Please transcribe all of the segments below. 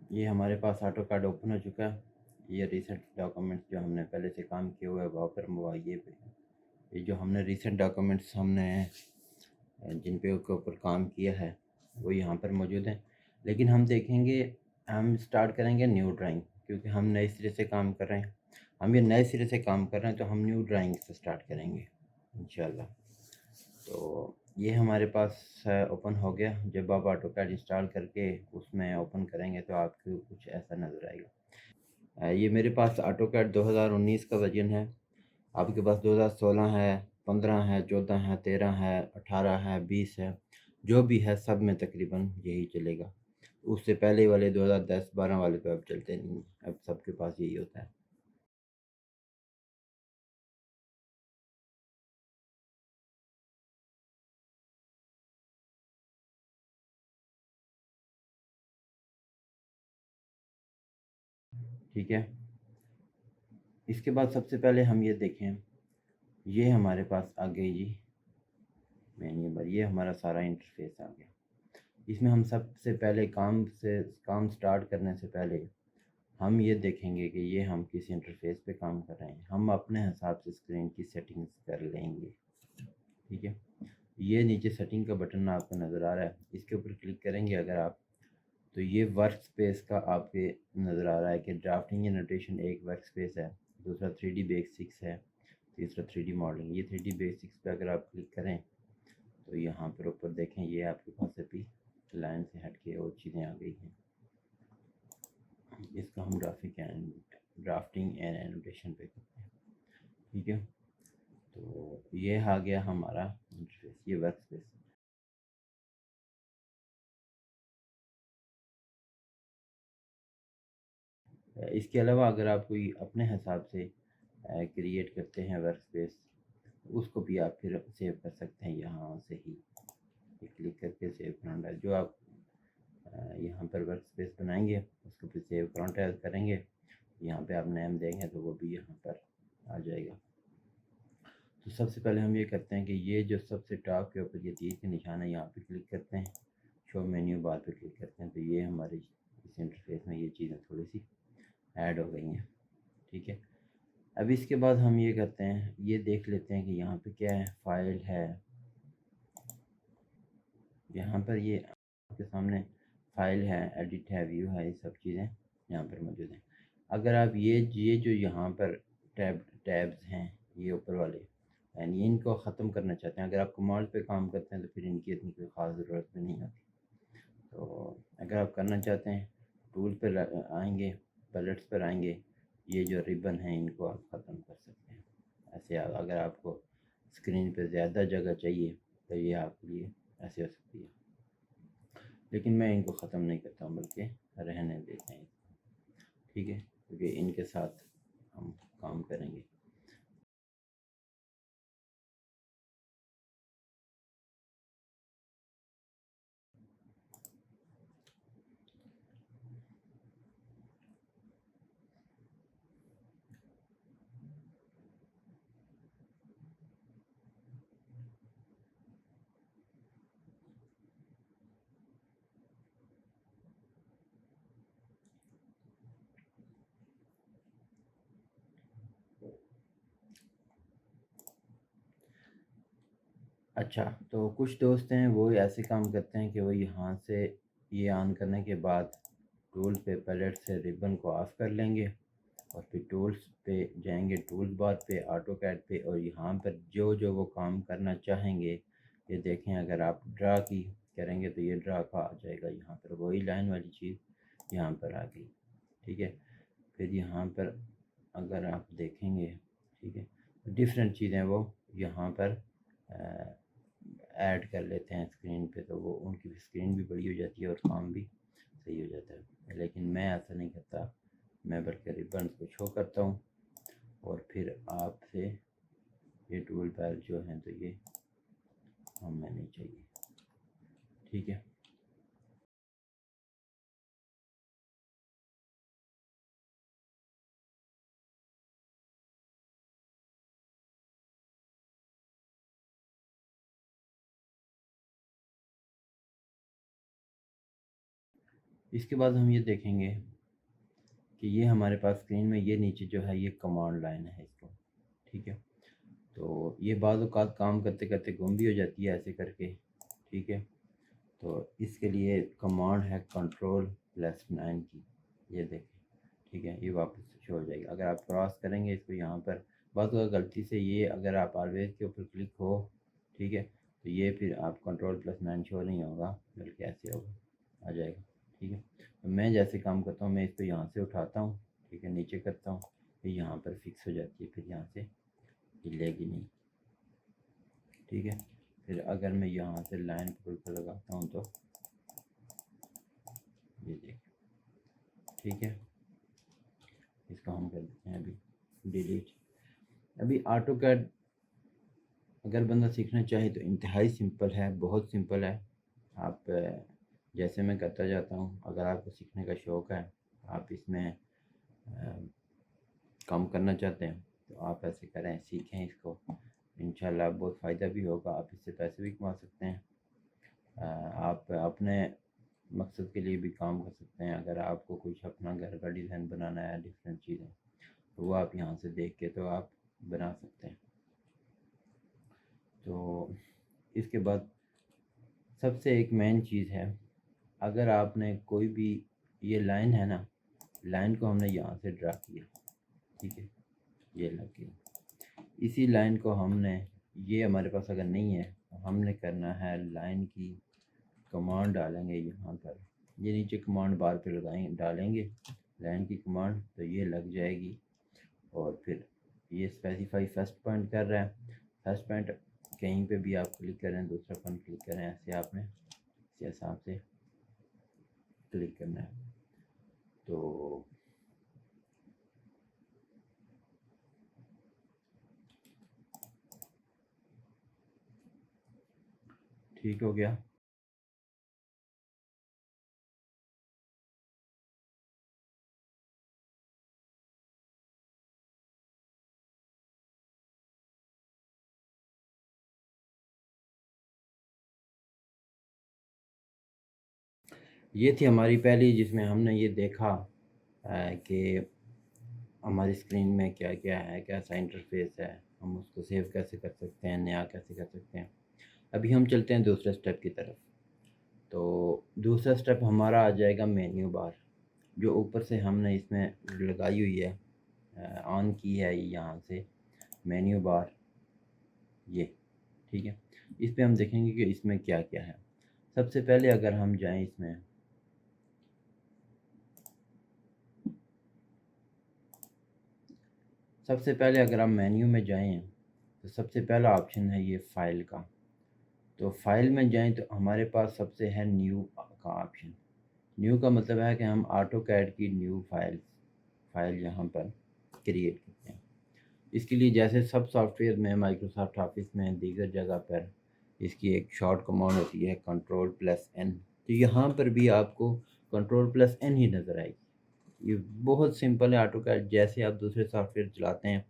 ये हमारे पास auto card open हो चुका है। ये रिसेंट डॉक्यूमेंट्स जो हमने पहले से काम किए हुए हैं वहाँ पर ये जो हमने रिसेंट डॉक्यूमेंट्स हमने जिन पे के ऊपर काम किया है वो यहाँ पर मौजूद हैं। लेकिन हम देखेंगे, हम स्टार्ट करेंगे न्यू ड्राइंग, क्योंकि हम नए सिरे से काम कर रहे हैं। हम ये नए सिरे से काम कर रहे हैं तो हम न्यू ड्राइंग से स्टार्ट करेंगे इंशाल्लाह। तो ये हमारे पास ओपन हो गया। जब आप ऑटो कैड इंस्टॉल करके उसमें ओपन करेंगे तो आपको कुछ ऐसा नज़र आएगा। ये मेरे पास ऑटो कैड 2019 का वर्जन है। आपके पास 2016 है, 15 है, 14 है, 13 है, 18 है, 20 है, जो भी है सब में तकरीबन यही चलेगा। उससे पहले वाले 2010-12 वाले तो अब चलते नहीं हैं, अब सबके पास यही होता है। ठीक है। इसके बाद सबसे पहले हम ये देखें, ये हमारे पास आ गई जी मेन्यू बार। ये हमारा सारा इंटरफेस आ गया। इसमें हम सबसे पहले काम स्टार्ट करने से पहले हम ये देखेंगे कि ये हम किस इंटरफेस पे काम कर रहे हैं। हम अपने हिसाब से स्क्रीन की सेटिंग्स कर लेंगे। ठीक है। ये नीचे सेटिंग का बटन आपको नज़र आ रहा है, इसके ऊपर क्लिक करेंगे अगर आप, तो ये वर्क स्पेस का आपके नज़र आ रहा है कि ड्राफ्टिंग या नोटेशन एक वर्क स्पेस है, दूसरा 3D बेसिक्स है, तीसरा 3D मॉडलिंग। ये 3D बेसिक्स पे अगर आप क्लिक करें तो यहाँ पर ऊपर देखें ये आपके पास अभी लाइन से हट के और चीज़ें आ गई हैं। इसका हम ड्राफ्टिंग एंड एनोटेशन पे करते हैं। ठीक है। तो ये आ गया हमारा इंटरफेस, ये वर्क स्पेस। इसके अलावा अगर आप कोई अपने हिसाब से क्रिएट करते हैं वर्क स्पेस, उसको भी आप फिर सेव कर सकते हैं यहाँ से ही। ये क्लिक करके सेव करना है, जो आप यहाँ पर वर्क स्पेस बनाएंगे उसको फिर सेव करंट करेंगे, यहाँ पे आप नेम देंगे तो वो भी यहाँ पर आ जाएगा। तो सबसे पहले हम ये करते हैं कि ये जो सबसे टॉप के ऊपर ये तीर के निशान है यहाँ पे क्लिक करते हैं, शो मेन्यू बार पे क्लिक करते हैं, तो ये हमारी इस इंटरफेस में ये चीज़ें थोड़ी सी ऐड हो गई हैं। ठीक है। अब इसके बाद हम ये करते हैं, ये देख लेते हैं कि यहाँ पे क्या है, फाइल है, यहाँ पर ये आपके सामने फाइल है, एडिट है, व्यू है, ये सब चीज़ें यहाँ पर मौजूद हैं। अगर आप ये जो यहाँ पर टैब्स हैं ये ऊपर वाले, यानी इनको ख़त्म करना चाहते हैं, अगर आप कमांड पे काम करते हैं तो फिर इनकी इतनी कोई ख़ास ज़रूरत भी नहीं होती। तो अगर आप करना चाहते हैं टूल पर आएंगे, पैलेट्स पर आएंगे, ये जो रिबन है इनको आप ख़त्म कर सकते हैं। ऐसे अगर आपको स्क्रीन पर ज़्यादा जगह चाहिए तो ये आपके लिए ऐसे हो सकती है, लेकिन मैं इनको ख़त्म नहीं करता हूँ बल्कि रहने देते हैं। ठीक है, क्योंकि इनके साथ हम काम करेंगे। अच्छा, तो कुछ दोस्त हैं वो ऐसे काम करते हैं कि वो यहाँ से ये ऑन करने के बाद टूल पे पैलेट से रिबन को ऑफ कर लेंगे और फिर टूल्स पे जाएंगे, टूल्स बार पे, ऑटो कैड पे, और यहाँ पर जो जो वो काम करना चाहेंगे, ये देखें अगर आप ड्रा की करेंगे तो ये ड्रा का आ जाएगा, यहाँ पर वही लाइन वाली चीज़ यहाँ पर आ गई। ठीक है। फिर यहाँ पर अगर आप देखेंगे, ठीक है, डिफरेंट चीज़ें वो यहाँ पर ऐड कर लेते हैं स्क्रीन पे, तो वो उनकी स्क्रीन भी बड़ी हो जाती है और काम भी सही हो जाता है। लेकिन मैं ऐसा नहीं करता, मैं बल्कि रिबन्स को शो करता हूँ और फिर आपसे ये टूल पैर जो हैं तो ये हमें नहीं चाहिए। ठीक है। इसके बाद हम ये देखेंगे कि ये हमारे पास स्क्रीन में ये नीचे जो है ये कमांड लाइन है इसको, ठीक है। तो ये बाज़ औक़ात काम करते करते गुम भी हो जाती है ऐसे करके, ठीक है। तो इसके लिए कमांड है Ctrl+9 की, ये देखें, ठीक है। ये वापस शो हो जाएगी। अगर आप क्रॉस करेंगे इसको यहाँ पर, बात हुआ गलती से ये अगर आप ऑलवेज के ऊपर क्लिक हो, ठीक है, तो ये फिर आप Ctrl+9 शो नहीं होगा, बल्कि ऐसे होगा, आ जाएगा, ठीक है। तो मैं जैसे काम करता हूँ, मैं इसको यहाँ से उठाता हूँ, ठीक है, नीचे करता हूँ, फिर यहाँ पर फिक्स हो जाती है, फिर यहाँ से हिलेगी नहीं, ठीक है। फिर अगर मैं यहाँ से लाइन पकड़ कर लगाता हूँ तो ये देखिए, ठीक है। इसको हम कर देते हैं अभी डिलीट। अभी ऑटो कैड अगर बंदा सीखना चाहे तो इंतहाई सिंपल है, बहुत सिंपल है। आप जैसे मैं करता जाता हूँ, अगर आपको सीखने का शौक़ है, आप इसमें काम करना चाहते हैं तो आप ऐसे करें, सीखें इसको, इंशाल्लाह बहुत फ़ायदा भी होगा, आप इससे पैसे भी कमा सकते हैं। आप अपने मकसद के लिए भी काम कर सकते हैं। अगर आपको कुछ अपना घर का डिज़ाइन बनाना है, डिफरेंट चीज़ें, तो वो आप यहाँ से देख के तो आप बना सकते हैं। तो इसके बाद सबसे एक मेन चीज़ है, अगर आपने कोई भी ये लाइन है ना, लाइन को हमने यहाँ से ड्रा किया, ठीक है, ये लग गई। इसी लाइन को हमने, ये हमारे पास अगर नहीं है तो हमने करना है लाइन की कमांड डालेंगे यहाँ पर, ये नीचे कमांड बार पे लगाएंगे, डालेंगे लाइन की कमांड, तो ये लग जाएगी। और फिर ये स्पेसिफाई फर्स्ट पॉइंट कर रहा है, फर्स्ट पॉइंट कहीं पे भी आप क्लिक करें, दूसरा पॉइंट क्लिक करें, ऐसे आपने इस हिसाब से क्लिक करना है। तो ठीक हो गया। ये थी हमारी पहली, जिसमें हमने ये देखा कि हमारी स्क्रीन में क्या क्या है, कैसा इंटरफेस है, हम उसको सेव कैसे कर सकते हैं, नया कैसे कर सकते हैं। अभी हम चलते हैं दूसरे स्टेप की तरफ। तो दूसरा स्टेप हमारा आ जाएगा मेन्यू बार, जो ऊपर से हमने इसमें लगाई हुई है, ऑन की है यहाँ से मेन्यू बार, ये, ठीक है। इस पे हम देखेंगे कि इसमें क्या क्या है। सबसे पहले अगर हम जाएं इसमें, सबसे पहले अगर हम मेन्यू में जाएं तो सबसे पहला ऑप्शन है ये फ़ाइल का। तो फाइल में जाएं तो हमारे पास सबसे है न्यू का ऑप्शन। न्यू का मतलब है कि हम ऑटो कैड की न्यू फाइल यहाँ पर क्रिएट करते हैं। इसके लिए जैसे सब सॉफ्टवेयर में, माइक्रोसॉफ्ट ऑफिस में, दीगर जगह पर इसकी एक शॉर्ट कमांड होती है Ctrl+N। तो यहाँ पर भी आपको Ctrl+N ही नज़र आएगी। ये बहुत सिंपल है। ऑटो कैड जैसे आप दूसरे सॉफ्टवेयर चलाते हैं,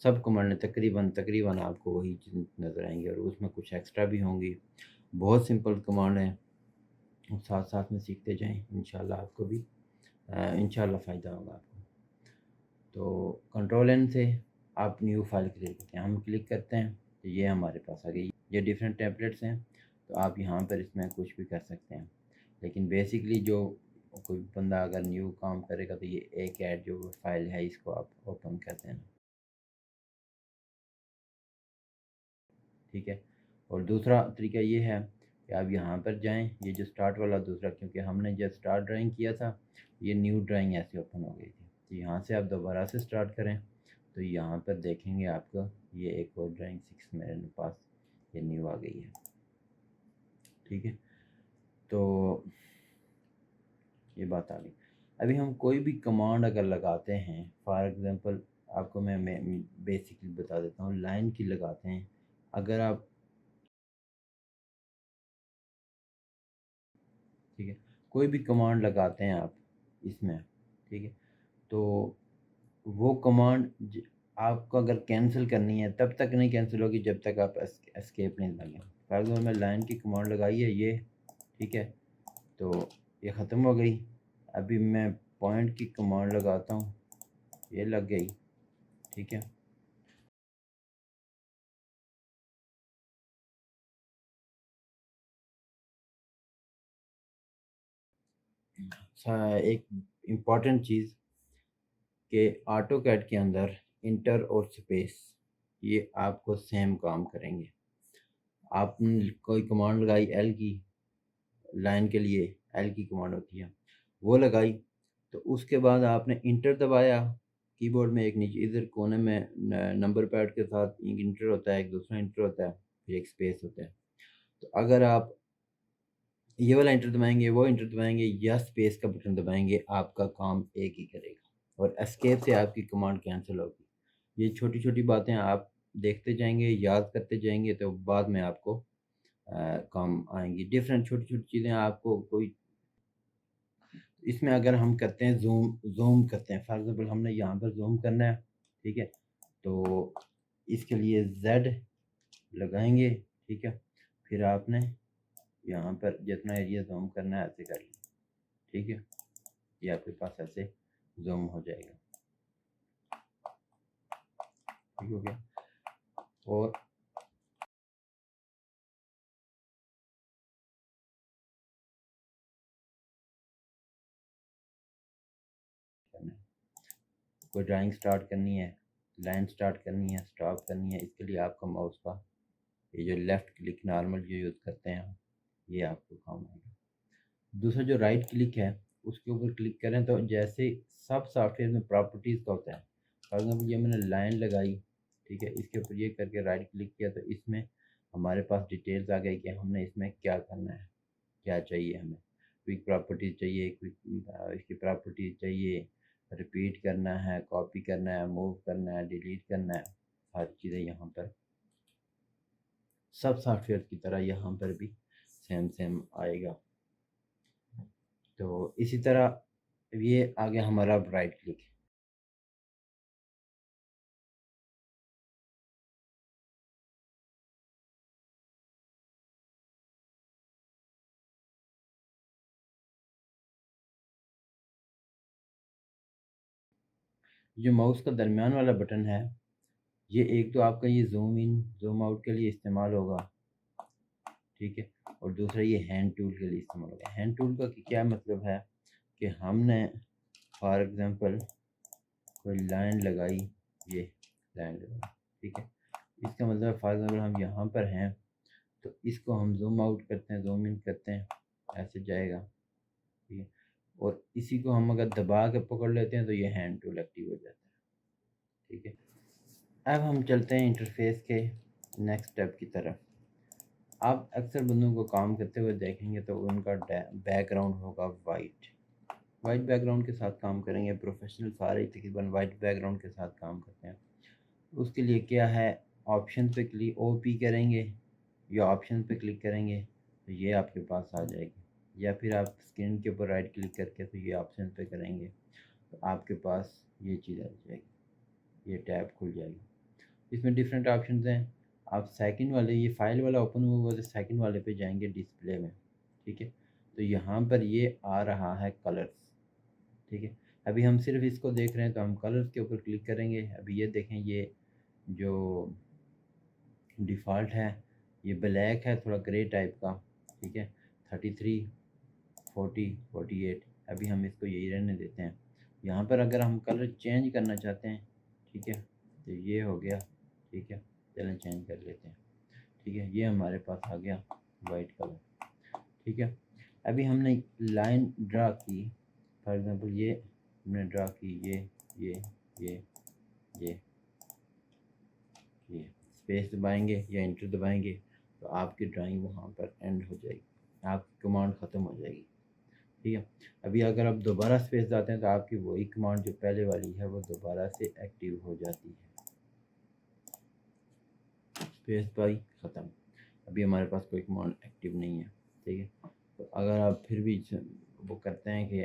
सब कमांडें तकरीबन आपको वही चीज़ नज़र आएंगी, और उसमें कुछ एक्स्ट्रा भी होंगी। बहुत सिंपल कमांड है, साथ साथ में सीखते जाएं, इंशाल्लाह आपको भी इंशाल्लाह फ़ायदा होगा आपको। तो Ctrl+N से आप न्यू फाइल क्रिएट करते हैं, हम क्लिक करते हैं तो ये हमारे पास आ गई। ये डिफरेंट टेम्पलेट्स हैं, तो आप यहाँ पर इसमें कुछ भी कर सकते हैं, लेकिन बेसिकली जो कोई बंदा अगर न्यू काम करेगा तो ये एक ऐड जो फाइल है इसको आप ओपन कर देना, ठीक है। और दूसरा तरीका ये है कि आप यहाँ पर जाएं, ये जो स्टार्ट वाला दूसरा, क्योंकि हमने जब स्टार्ट ड्राइंग किया था ये न्यू ड्राइंग ऐसे ओपन हो गई थी, तो यहाँ से आप दोबारा से स्टार्ट करें तो यहाँ पर देखेंगे आपको ये एक और ड्राइंग 6 मेरे पास ये न्यू आ गई है, ठीक है। तो ये बात आ गई। अभी हम कोई भी कमांड अगर लगाते हैं, फॉर एग्ज़ाम्पल आपको मैं बेसिकली बता देता हूँ, लाइन की लगाते हैं। अगर आप, ठीक है, कोई भी कमांड लगाते हैं आप इसमें, ठीक है, तो वो कमांड आपको अगर कैंसिल करनी है तब तक नहीं कैंसिल होगी जब तक आप एस्केप नहीं लगाएंगे। फॉर एग्जाम्पल मैं लाइन की कमांड लगाई है ये, ठीक है, तो ये ख़त्म हो गई। अभी मैं पॉइंट की कमांड लगाता हूँ, ये लग गई, ठीक है। एक इम्पॉर्टेंट चीज़ कि ऑटो कैड के अंदर इंटर और स्पेस ये आपको सेम काम करेंगे। आपने कोई कमांड लगाई एल की, लाइन के लिए एल की कमांड होती है, वो लगाई, तो उसके बाद आपने इंटर दबाया। कीबोर्ड में एक नीचे इधर कोने में नंबर पैड के साथ एक इंटर होता है, एक दूसरा इंटर होता है, फिर एक स्पेस होता है। तो अगर आप ये वाला इंटर दबाएंगे, वो इंटर दबाएंगे या स्पेस का बटन दबाएंगे, आपका काम एक ही करेगा और एस्केप से आपकी कमांड कैंसिल होगी। ये छोटी छोटी बातें आप देखते जाएंगे, याद करते जाएंगे, तो बाद में आपको काम आएंगी। डिफरेंट छोटी छोटी चीज़ें आपको कोई इसमें अगर हम करते हैं जूम जूम करते हैं, फॉर एग्जांपल हमने यहाँ पर जूम करना है, ठीक है, तो इसके लिए Z लगाएंगे, ठीक है। फिर आपने यहाँ पर जितना एरिया जूम करना है ऐसे कर लिया, ठीक है, ये आपके पास ऐसे जूम हो जाएगा, ठीक हो गया। और करना है, कोई ड्राइंग स्टार्ट करनी है, लाइन स्टार्ट करनी है, स्टॉप करनी है, इसके लिए आपका माउस का ये जो लेफ़्ट क्लिक नॉर्मल जो यूज़ करते हैं ये आपको काम आएगा। दूसरा जो राइट क्लिक है उसके ऊपर क्लिक करें तो जैसे सब सॉफ्टवेयर में प्रॉपर्टीज़ का होता है, फॉर एग्जाम्पल ये मैंने लाइन लगाई, ठीक है, इसके ऊपर ये करके राइट क्लिक किया तो इसमें हमारे पास डिटेल्स आ गई कि हमने इसमें क्या करना है, क्या चाहिए हमें। क्विक प्रॉपर्टीज चाहिए, क्विक इसकी प्रॉपर्टीज चाहिए, रिपीट करना है, कॉपी करना है, मूव करना है, डिलीट करना है, सारी चीज़ें यहाँ पर सब सॉफ्टवेयर की तरह यहाँ पर भी सेम सेम आएगा। तो इसी तरह ये आ गया हमारा राइट क्लिक। जो माउस का दरमियान वाला बटन है, ये एक तो आपका ये जूम इन जूम आउट के लिए इस्तेमाल होगा, ठीक है, और दूसरा ये हैंड टूल के लिए इस्तेमाल होगा। हैंड टूल का क्या मतलब है कि हमने फॉर एग्जांपल कोई लाइन लगाई, ये लाइन लगाई, ठीक है, इसका मतलब फॉर एग्जांपल हम यहाँ पर हैं तो इसको हम जूम आउट करते हैं, जूम इन करते हैं, ऐसे जाएगा, ठीक है, और इसी को हम अगर दबा के पकड़ लेते हैं तो ये हैंड टूल एक्टिव हो जाता है, ठीक है। अब हम चलते हैं इंटरफेस के नेक्स्ट स्टेप की तरफ। आप अक्सर बंदों को काम करते हुए देखेंगे तो उनका बैकग्राउंड होगा वाइट, वाइट बैकग्राउंड के साथ काम करेंगे। प्रोफेशनल सारे तकरीबन वाइट बैकग्राउंड के साथ काम करते हैं। उसके लिए क्या है, ऑप्शन पे क्लिक OP करेंगे या ऑप्शन पे क्लिक करेंगे तो ये आपके पास आ जाएगी, या फिर आप स्क्रीन के ऊपर राइट क्लिक करके तो ये ऑप्शन पे करेंगे तो आपके पास ये चीज़ आ जाएगी, ये टैब खुल जाएगी। इसमें डिफरेंट ऑप्शन हैं। आप सेकंड वाले ये फाइल वाला ओपन हुआ हुआ तो सेकंड वाले पे जाएंगे डिस्प्ले में, ठीक है, तो यहाँ पर ये आ रहा है कलर्स, ठीक है। अभी हम सिर्फ इसको देख रहे हैं तो हम कलर्स के ऊपर क्लिक करेंगे। अभी ये देखें, ये जो डिफ़ॉल्ट है ये ब्लैक है, थोड़ा ग्रे टाइप का, ठीक है, 33 40 48। अभी हम इसको यही रहने देते हैं। यहाँ पर अगर हम कलर चेंज करना चाहते हैं, ठीक है, तो ये हो गया, ठीक है, चलें चेंज कर लेते हैं, ठीक है, ये हमारे पास आ गया वाइट कलर, ठीक है। अभी हमने लाइन ड्रा की, फॉर एग्जांपल ये हमने ड्रा की, ये ये ये ये स्पेस दबाएंगे या इंटर दबाएंगे तो आपकी ड्राइंग वहाँ पर एंड हो जाएगी, आपकी कमांड ख़त्म हो जाएगी, ठीक है। अभी अगर आप दोबारा स्पेस जाते हैं तो आपकी वही कमांड जो पहले वाली है वो दोबारा से एक्टिव हो जाती है। स्पेस बाई ख़त्म। अभी हमारे पास कोई कमांड एक्टिव नहीं है, ठीक है। तो अगर आप फिर भी वो करते हैं कि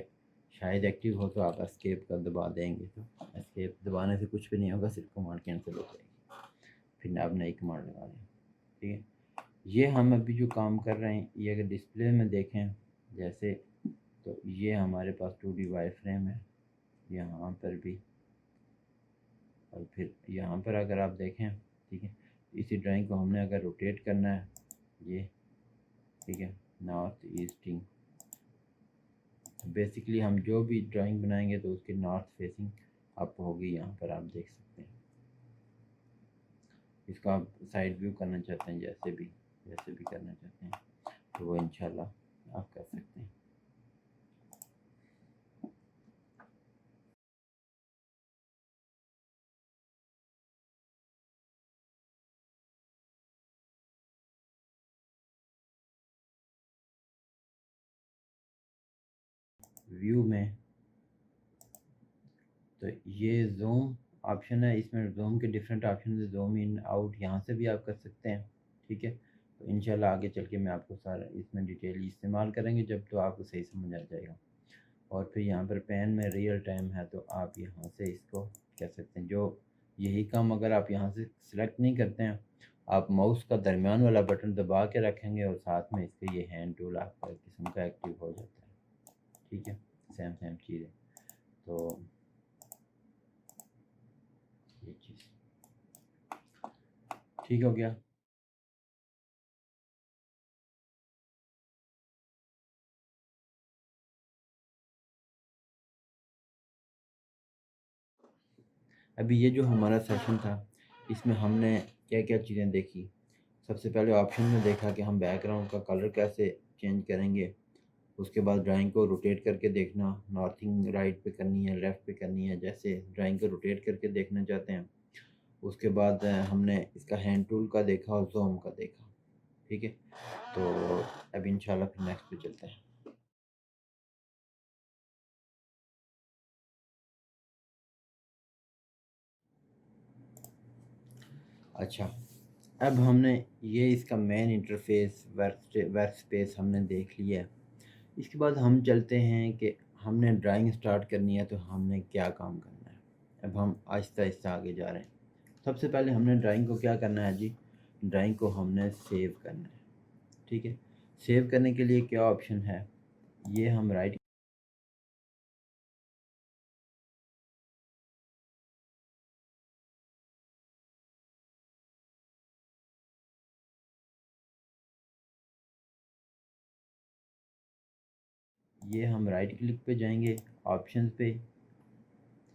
शायद एक्टिव हो तो आप एस्केप का दबा देंगे, तो एस्केप दबाने से कुछ भी नहीं होगा, सिर्फ कमांड कैंसिल हो जाएगी, फिर आप नई कमांड लगा दें, ठीक है। ये हम अभी जो काम कर रहे हैं ये अगर डिस्प्ले में देखें, जैसे तो ये हमारे पास 2D वायर फ्रेम है यहाँ पर भी, और फिर यहाँ पर अगर आप देखें, ठीक है, इसी ड्राइंग को हमने अगर रोटेट करना है, ये ठीक है, नॉर्थ ईस्टिंग, बेसिकली हम जो भी ड्राइंग बनाएंगे तो उसकी नॉर्थ फेसिंग अप होगी, यहाँ पर आप देख सकते हैं। इसको आप साइड व्यू करना चाहते हैं, जैसे भी करना चाहते हैं तो वो इंशाल्लाह आप कर सकते हैं। व्यू में तो ये जूम ऑप्शन है, इसमें जूम के डिफरेंट ऑप्शन है, जूम इन आउट यहाँ से भी आप कर सकते हैं, ठीक है। तो इंशाल्लाह आगे चल के मैं आपको सारा इसमें डिटेल इस्तेमाल करेंगे जब, तो आपको सही समझ आ जाएगा। और फिर यहाँ पर पेन में रियल टाइम है, तो आप यहाँ से इसको कह सकते हैं, जो यही काम अगर आप यहाँ से सिलेक्ट नहीं करते हैं, आप माउस का दरमियान वाला बटन दबा के रखेंगे और साथ में इसके ये हैंड टूल आपका किस्म का एक्टिव हो जाता है, ठीक है। सेम चीज़ है, तो ये चीज़ ठीक हो गया। अभी ये जो हमारा सेशन था, इसमें हमने क्या क्या चीज़ें देखी। सबसे पहले ऑप्शन में देखा कि हम बैकग्राउंड का कलर कैसे चेंज करेंगे। उसके बाद ड्राइंग को रोटेट करके देखना, नॉर्थिंग राइट पे करनी है, लेफ़्ट पे करनी है, जैसे ड्राइंग को रोटेट करके देखना चाहते हैं। उसके बाद हमने इसका हैंड टूल का देखा और ज़ूम का देखा, ठीक है। तो अब इंशाल्लाह फिर नेक्स्ट पे चलते हैं। अच्छा, अब हमने ये इसका मेन इंटरफेस वर्क स्पेस हमने देख लिया है। इसके बाद हम चलते हैं कि हमने ड्राइंग स्टार्ट करनी है तो हमने क्या काम करना है। अब हम आहिस्ता आहिस्ता आगे जा रहे हैं। सबसे पहले हमने ड्राइंग को क्या करना है जी, ड्राइंग को हमने सेव करना है, ठीक है। सेव करने के लिए क्या ऑप्शन है, ये हम राइट, ये हम राइट क्लिक पे जाएंगे, ऑप्शंस पे,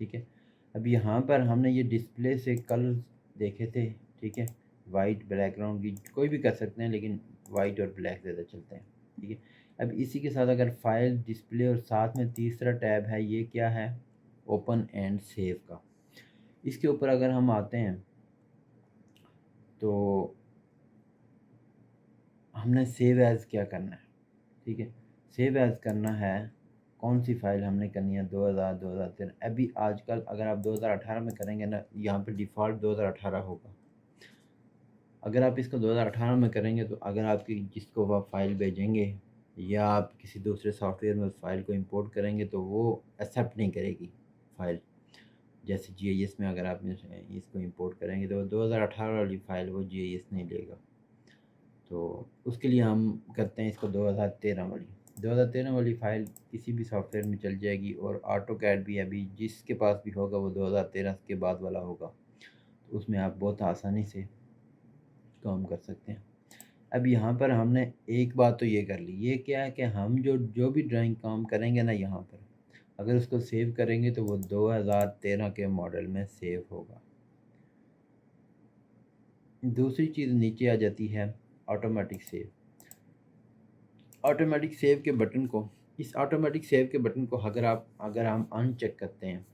ठीक है। अब यहाँ पर हमने ये डिस्प्ले से कलर देखे थे, ठीक है। वाइट बैकग्राउंड की कोई भी कर सकते हैं, लेकिन वाइट और ब्लैक ज़्यादा चलते हैं, ठीक है। अब इसी के साथ अगर फाइल डिस्प्ले और साथ में तीसरा टैब है, ये क्या है, ओपन एंड सेव का। इसके ऊपर अगर हम आते हैं तो हमने सेव एज़ क्या करना है, ठीक है। सेव एज़ करना है, कौन सी फ़ाइल हमने करनी है, 2000 2013। अभी आजकल अगर आप 2018 में करेंगे ना, यहाँ पे डिफ़ॉल्ट 2018 होगा। अगर आप इसको 2018 में करेंगे तो अगर आपकी जिसको आप फ़ाइल भेजेंगे या आप किसी दूसरे सॉफ्टवेयर में उस फ़ाइल को इंपोर्ट करेंगे तो वो एक्सेप्ट नहीं करेगी फ़ाइल। जैसे जीआईएस में अगर आप इसको इंपोर्ट करेंगे तो 2018 वाली फ़ाइल वो जीआईएस नहीं लेगा। तो उसके लिए हम करते हैं इसको 2013 वाली। 2013 वाली फ़ाइल किसी भी सॉफ्टवेयर में चल जाएगी, और ऑटो कैड भी अभी जिसके पास भी होगा वो 2013 के बाद वाला होगा, तो उसमें आप बहुत आसानी से काम कर सकते हैं। अब यहाँ पर हमने एक बात तो ये कर ली, ये क्या है कि हम जो जो भी ड्राइंग काम करेंगे ना, यहाँ पर अगर उसको सेव करेंगे तो वो 2013 के मॉडल में सेव होगा। दूसरी चीज़ नीचे आ जाती है ऑटोमेटिक सेव। ऑटोमेटिक सेव के बटन को, इस ऑटोमेटिक सेव के बटन को अगर हम अनचेक करते हैं,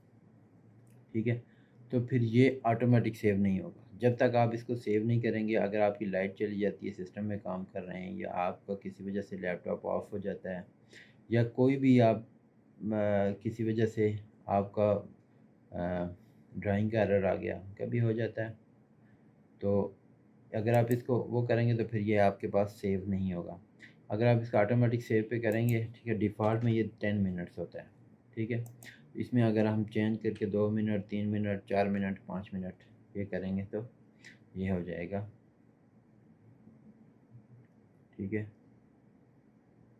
ठीक है, तो फिर ये ऑटोमेटिक सेव नहीं होगा जब तक आप इसको सेव नहीं करेंगे। अगर आपकी लाइट चली जाती है, सिस्टम में काम कर रहे हैं, या आपका किसी वजह से लैपटॉप ऑफ हो जाता है, या कोई भी आप किसी वजह से आपका ड्राइंग का एरर आ गया, कभी हो जाता है, तो अगर आप इसको वो करेंगे तो फिर ये आपके पास सेव नहीं होगा। अगर आप इसका ऑटोमेटिक सेव पे करेंगे, ठीक है, डिफ़ॉल्ट में ये 10 मिनट्स होता है, ठीक है। इसमें अगर हम चेंज करके 2 मिनट, 3 मिनट, 4 मिनट, 5 मिनट ये करेंगे तो ये हो जाएगा, ठीक है।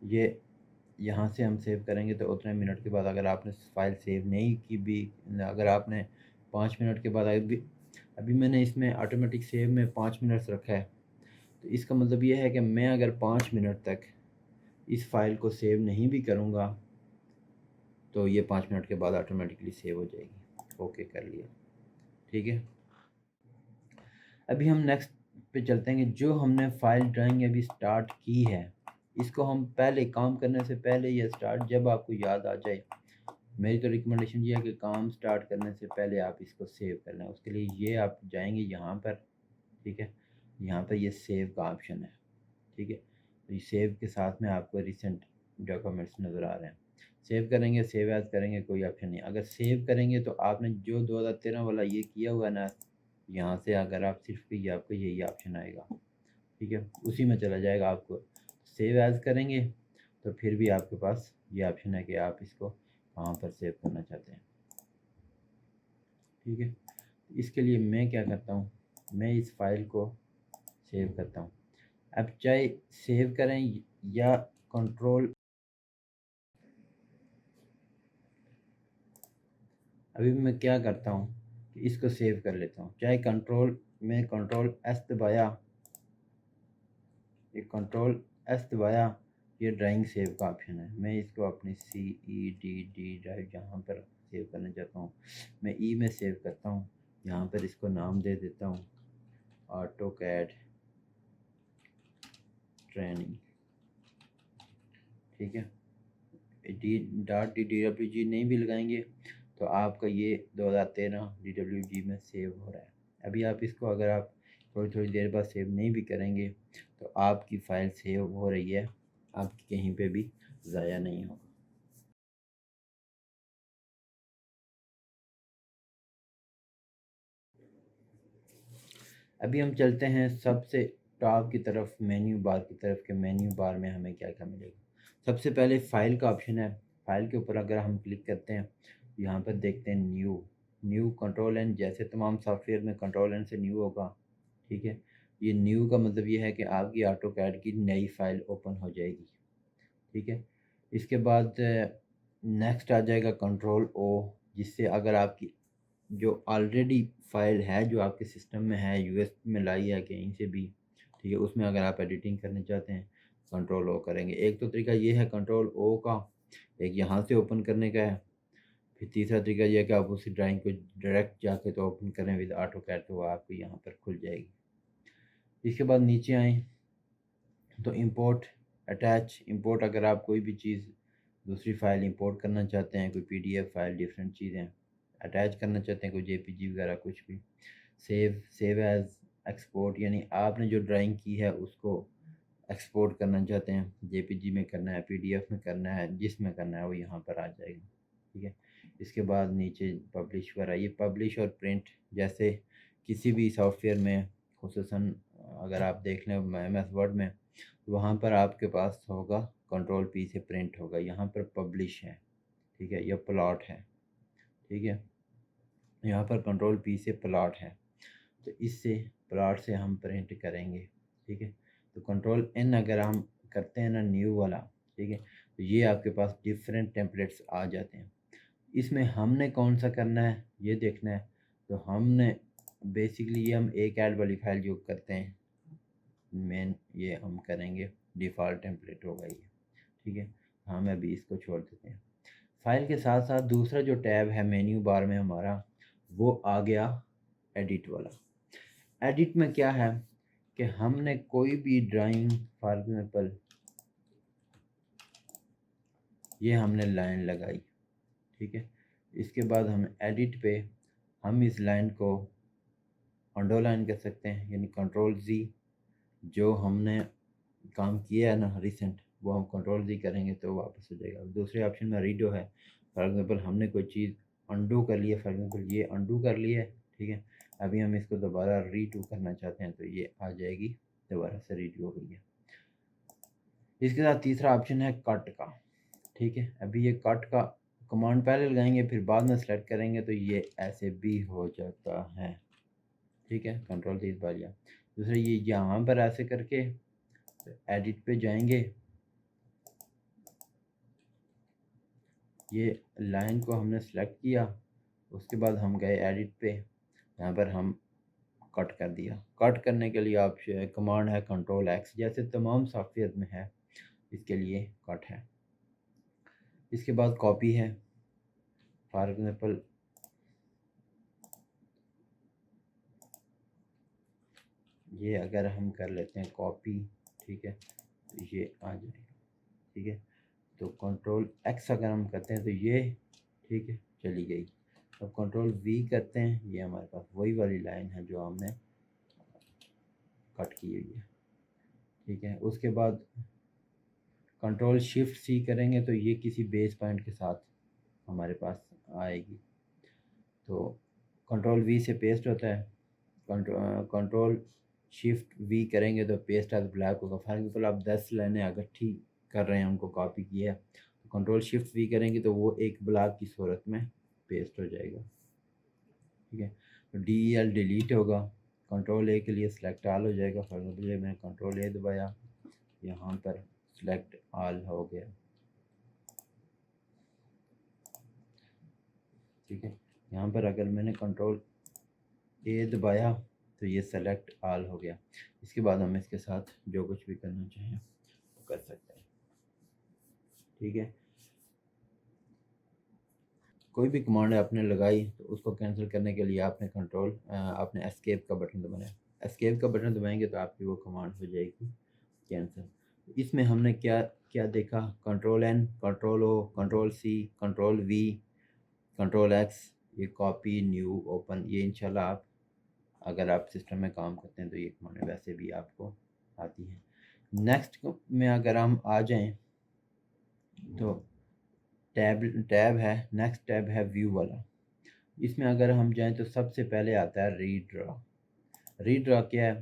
ये यहाँ से हम सेव करेंगे तो उतने मिनट के बाद अगर आपने फ़ाइल सेव नहीं की भी, अगर आपने 5 मिनट के बाद अभी मैंने इसमें ऑटोमेटिक सेव में 5 मिनट्स रखा है, तो इसका मतलब ये है कि मैं अगर 5 मिनट तक इस फ़ाइल को सेव नहीं भी करूँगा तो ये 5 मिनट के बाद ऑटोमेटिकली सेव हो जाएगी। ओके कर लिया, ठीक है। अभी हम नेक्स्ट पे चलते हैं कि जो हमने फ़ाइल ड्राइंग अभी स्टार्ट की है, इसको हम पहले काम करने से पहले या स्टार्ट जब आपको याद आ जाए, मेरी तो रिकमेंडेशन ये है कि काम स्टार्ट करने से पहले आप इसको सेव कर लें। उसके लिए ये आप जाएंगे यहाँ पर, ठीक है, यहाँ पर ये सेव का ऑप्शन है, ठीक है। तो ये सेव के साथ में आपको रिसेंट डॉक्यूमेंट्स नज़र आ रहे हैं। सेव करेंगे, सेव एज करेंगे, कोई ऑप्शन नहीं। अगर सेव करेंगे तो आपने जो 2013 वाला ये किया हुआ है ना, यहाँ से अगर आप सिर्फ ये आपको यही ऑप्शन आएगा, ठीक है, उसी में चला जाएगा। आपको सेव एज करेंगे तो फिर भी आपके पास ये ऑप्शन है कि आप इसको कहाँ पर सेव करना चाहते हैं, ठीक है। इसके लिए मैं क्या करता हूँ, मैं इस फाइल को सेव करता हूँ। अब चाहे सेव करें या कंट्रोल, अभी मैं क्या करता हूँ कि इसको सेव कर लेता हूँ। चाहे मैं कंट्रोल एस दबाया, ये कंट्रोल एस दबाया, ये ड्राइंग सेव का ऑप्शन है। मैं इसको अपनी CEDD ड्राइव जहाँ पर सेव करना चाहता हूँ, मैं ई में सेव करता हूँ। यहाँ पर इसको नाम दे देता हूँ AutoCAD ट्रेनिंग, ठीक है। DWG नहीं भी लगाएंगे तो आपका ये 2013 DWG में सेव हो रहा है। अभी आप इसको अगर आप थोड़ी थोड़ी देर बाद सेव नहीं भी करेंगे तो आपकी फ़ाइल सेव हो रही है, आपकी कहीं पे भी ज़ाया नहीं होगा। अभी हम चलते हैं सबसे टॉप की तरफ, मेन्यू बार की तरफ के मेन्यू बार में हमें क्या क्या मिलेगा। सबसे पहले फ़ाइल का ऑप्शन है। फ़ाइल के ऊपर अगर हम क्लिक करते हैं, यहाँ पर देखते हैं न्यू कंट्रोल एन, जैसे तमाम सॉफ्टवेयर में कंट्रोल एन से न्यू होगा, ठीक है। ये न्यू का मतलब ये है कि आपकी AutoCAD की नई फ़ाइल ओपन हो जाएगी, ठीक है। इसके बाद नेक्स्ट आ जाएगा कंट्रोल ओ, जिससे अगर आपकी जो ऑलरेडी फ़ाइल है जो आपके सिस्टम में है, US में लाई है कहीं से भी, ठीक है, उसमें अगर आप एडिटिंग करना चाहते हैं कंट्रोल ओ करेंगे। एक तो तरीका ये है कंट्रोल ओ का, एक यहाँ से ओपन करने का है। फिर तीसरा तरीका ये है कि आप उसी ड्राइंग को डायरेक्ट जाके तो ओपन करें विद AutoCAD, तो वो आपको यहाँ पर खुल जाएगी। इसके बाद नीचे आएँ तो इंपोर्ट अटैच, इंपोर्ट अगर आप कोई भी चीज़ दूसरी फ़ाइल इंपोर्ट करना चाहते हैं, कोई PDF फाइल, डिफरेंट चीज़ें अटैच करना चाहते हैं, कोई JPG वगैरह कुछ भी। सेव एज़, एक्सपोर्ट, यानी आपने जो ड्राइंग की है उसको एक्सपोर्ट करना चाहते हैं, JPG में करना है, PDF में करना है, जिसमें करना है वो यहाँ पर आ जाएगा, ठीक है। इसके बाद नीचे पब्लिश वगैरह, ये पब्लिश और प्रिंट, जैसे किसी भी सॉफ्टवेयर में, खुसूसन अगर आप देख लें MS वर्ड में, वहाँ पर आपके पास होगा कंट्रोल P से प्रिंट होगा, यहाँ पर पब्लिश है, ठीक है, या प्लॉट है, ठीक है, यहाँ पर कंट्रोल P से प्लॉट है, तो इससे प्लॉट से हम प्रिंट करेंगे, ठीक है। तो कंट्रोल N अगर हम करते हैं ना न्यू वाला, ठीक है, तो ये आपके पास डिफरेंट टेम्पलेट्स आ जाते हैं। इसमें हमने कौन सा करना है ये देखना है। तो हमने बेसिकली ये हम एक ऐड वाली फाइल जो करते हैं मेन, ये हम करेंगे, डिफ़ॉल्ट टेम्पलेट होगा ये, ठीक है। हम अभी इसको छोड़ देते हैं। फाइल के साथ साथ दूसरा जो टैब है मेन्यू बार में हमारा, वो आ गया एडिट वाला। एडिट में क्या है कि हमने कोई भी ड्राइंग, फॉर एग्जांपल ये हमने लाइन लगाई, ठीक है। इसके बाद हम एडिट पे हम इस लाइन को अंडरलाइन कर सकते हैं, यानी कंट्रोल Z, जो हमने काम किया है ना रिसेंट, वो हम कंट्रोल Z करेंगे तो वापस हो जाएगा। दूसरे ऑप्शन में रीडो है, फॉर एग्जांपल हमने कोई चीज़ अंडू कर लिया, फॉर एग्जांपल ये अंडू कर लिया है, ठीक है। अभी हम इसको दोबारा रीडू करना चाहते हैं तो ये आ जाएगी, दोबारा से रीडू हो गई है। इसके साथ तीसरा ऑप्शन है कट का, ठीक है। अभी ये कट का कमांड पहले लगाएंगे फिर बाद में सेलेक्ट करेंगे तो ये ऐसे भी हो जाता है, ठीक है। कंट्रोल Z दबा लिया। दूसरा ये यहाँ पर ऐसे करके एडिट पे जाएंगे, ये लाइन को हमने सेलेक्ट किया, उसके बाद हम गए एडिट पे, यहाँ पर हम कट कर दिया। कट करने के लिए आप कमांड है कंट्रोल एक्स, जैसे तमाम सॉफ्टवेयर में है, इसके लिए कट है। इसके बाद कॉपी है, फॉर एग्जांपल ये अगर हम कर लेते हैं कॉपी, ठीक है, तो ये आ जाएगा, ठीक है। तो कंट्रोल एक्स अगर हम करते हैं तो ये, ठीक है, चली गई। अब कंट्रोल वी करते हैं, ये हमारे पास वही वाली लाइन है जो हमने कट की हुई है, ठीक है। उसके बाद कंट्रोल शिफ्ट सी करेंगे तो ये किसी बेस पॉइंट के साथ हमारे पास आएगी। तो कंट्रोल वी से पेस्ट होता है, कंट्रोल शिफ्ट वी करेंगे तो पेस्ट एज ब्लैक होगा। फॉर एग्जाम्पल आप 10 लाइनें इकट्ठी कर रहे हैं, उनको कॉपी किया, तो कंट्रोल शिफ्ट वी करेंगे तो वो एक ब्लॉक की सूरत में पेस्ट हो जाएगा, ठीक है। तो डी एल डिलीट होगा, कंट्रोल ए के लिए सेलेक्ट ऑल हो जाएगा। फॉर एग्जाम्पल मैंने कंट्रोल ए दबाया, यहाँ पर सेलेक्ट ऑल हो गया, ठीक है। यहाँ पर अगर मैंने कंट्रोल ए दबाया तो ये सेलेक्ट ऑल हो गया। इसके बाद हम इसके साथ जो कुछ भी करना चाहें वो कर सकते हैं, ठीक है। कोई भी कमांड आपने लगाई तो उसको कैंसिल करने के लिए आपने एस्केप का बटन दबाना है। एस्केप का बटन दबाएंगे तो आपकी वो कमांड हो जाएगी कैंसिल। इसमें हमने क्या क्या देखा, control N, control O, control C, control V, control X, ये कॉपी, न्यू, ओपन, ये इंशाल्लाह आप अगर आप सिस्टम में काम करते हैं तो ये कमांडें वैसे भी आपको आती हैं। नेक्स्ट में अगर हम आ जाएं तो टैब है, नेक्स्ट टैब है व्यू वाला। इसमें अगर हम जाएं तो सबसे पहले आता है रीड्रॉ। रीड्रॉ क्या है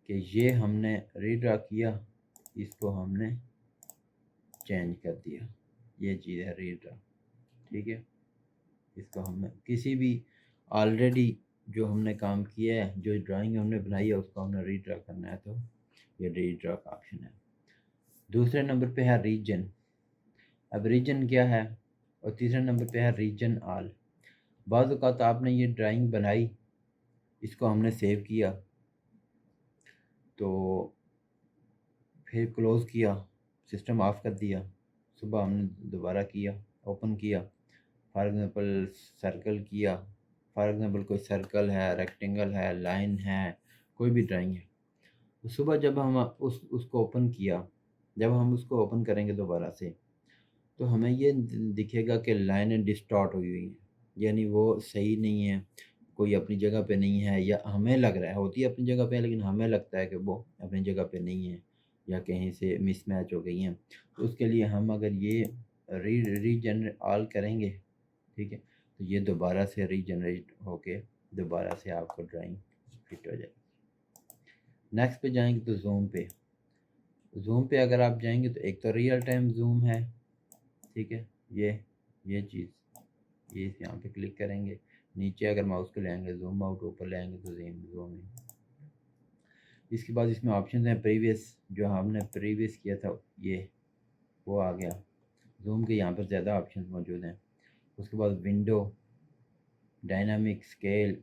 कि ये हमने रीड्रॉ किया, इसको हमने चेंज कर दिया, ये चीज़ है रीड्रॉ, ठीक है। इसको हमने किसी भी ऑलरेडी जो हमने काम किया है, जो ड्राइंग हमने बनाई है, उसको हमने रीड्रॉ करना है, तो ये रीड्रॉ का ऑप्शन है। दूसरे नंबर पे है रीजन। अब रीजन क्या है, और तीसरे नंबर पे है रीजन ऑल। बाज़ औक़ात आपने ये ड्राइंग बनाई, इसको हमने सेव किया, तो फिर क्लोज़ किया, सिस्टम ऑफ कर दिया, सुबह हमने दोबारा किया, ओपन किया, फॉर एग्ज़ाम्पल सर्कल किया, फॉर एग्ज़ाम्पल कोई सर्कल है, रेक्टेंगल है, लाइन है, कोई भी ड्राइंग है, तो सुबह जब हम उसको ओपन किया, जब हम उसको ओपन करेंगे दोबारा से, तो हमें ये दिखेगा कि लाइनें डिस्टॉर्ट हुई हुई हैं, यानी वो सही नहीं है, कोई अपनी जगह पे नहीं है, या हमें लग रहा है होती है अपनी जगह पे, लेकिन हमें लगता है कि वो अपनी जगह पे नहीं है या कहीं से मिसमैच हो गई हैं। तो उसके लिए हम अगर ये रीजनरेट ऑल करेंगे, ठीक है, तो ये दोबारा से रीजनरेट होके दोबारा से आपको ड्राइंग फिट हो जाएगी। नेक्स्ट पे जाएंगे तो जूम पे अगर आप जाएंगे तो एक तो रियल टाइम जूम है, ठीक है, ये चीज़, ये यहाँ पे क्लिक करेंगे, नीचे अगर माउस को ले आएंगे जूम आउट, ऊपर ले आएंगे तो जूम इन। इसके बाद इसमें ऑप्शन हैं प्रीवियस, जो हमने प्रीवियस किया था ये वो आ गया। जूम के यहाँ पर ज़्यादा ऑप्शन मौजूद हैं। उसके बाद window, dynamic, scale,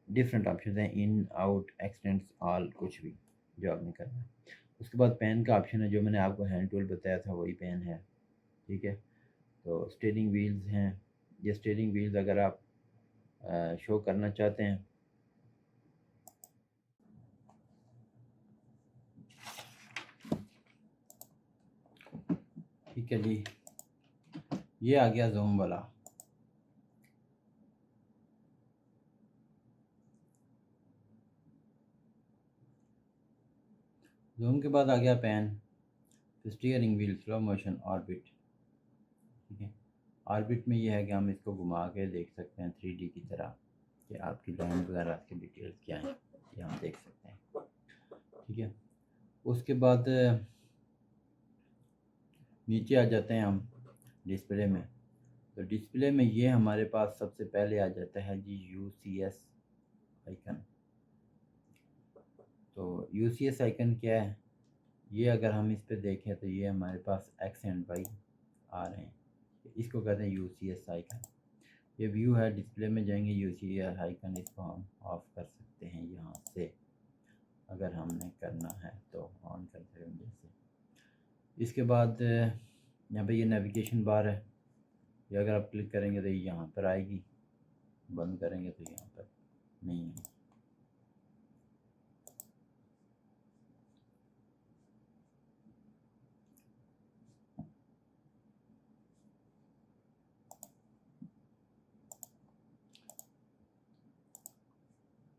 different option हैं, इन, आउट, एक्सटेंड्स, ऑल, कुछ भी जो आपने करना है। उसके बाद पेन का ऑप्शन है, जो मैंने आपको हैंड टूल बताया था वही पेन है, ठीक है। तो स्टीयरिंग व्हील्स हैं, ये स्टीयरिंग व्हील्स अगर आप शो करना चाहते हैं, ठीक है जी, ये आ गया जूम वाला। जूम के बाद आ गया pen, steering wheel, slow motion, orbit, ठीक है। ऑर्बिट में ये है कि हम इसको घुमा के देख सकते हैं 3D की तरह, कि आपकी लाइन वगैरह की डिटेल्स क्या हैं, ये हम देख सकते हैं, ठीक है। उसके बाद नीचे आ जाते हैं हम डिस्प्ले में। तो डिस्प्ले में ये हमारे पास सबसे पहले आ जाता है जी UCS आइकन। तो UCS आइकन क्या है, ये अगर हम इस पे देखें तो ये हमारे पास X एंड Y आ रहे हैं, इसको कहते हैं UCS आइकन। ये व्यू है, डिस्प्ले में जाएंगे UCS आइकन, इसको हम ऑफ कर सकते हैं यहाँ से, अगर हमने करना है तो ऑन कर सकते हैं जैसे। इसके बाद यहाँ पे ये नेविगेशन बार है, ये अगर आप क्लिक करेंगे तो ये यहाँ पर आएगी, बंद करेंगे तो यहाँ पर नहीं है।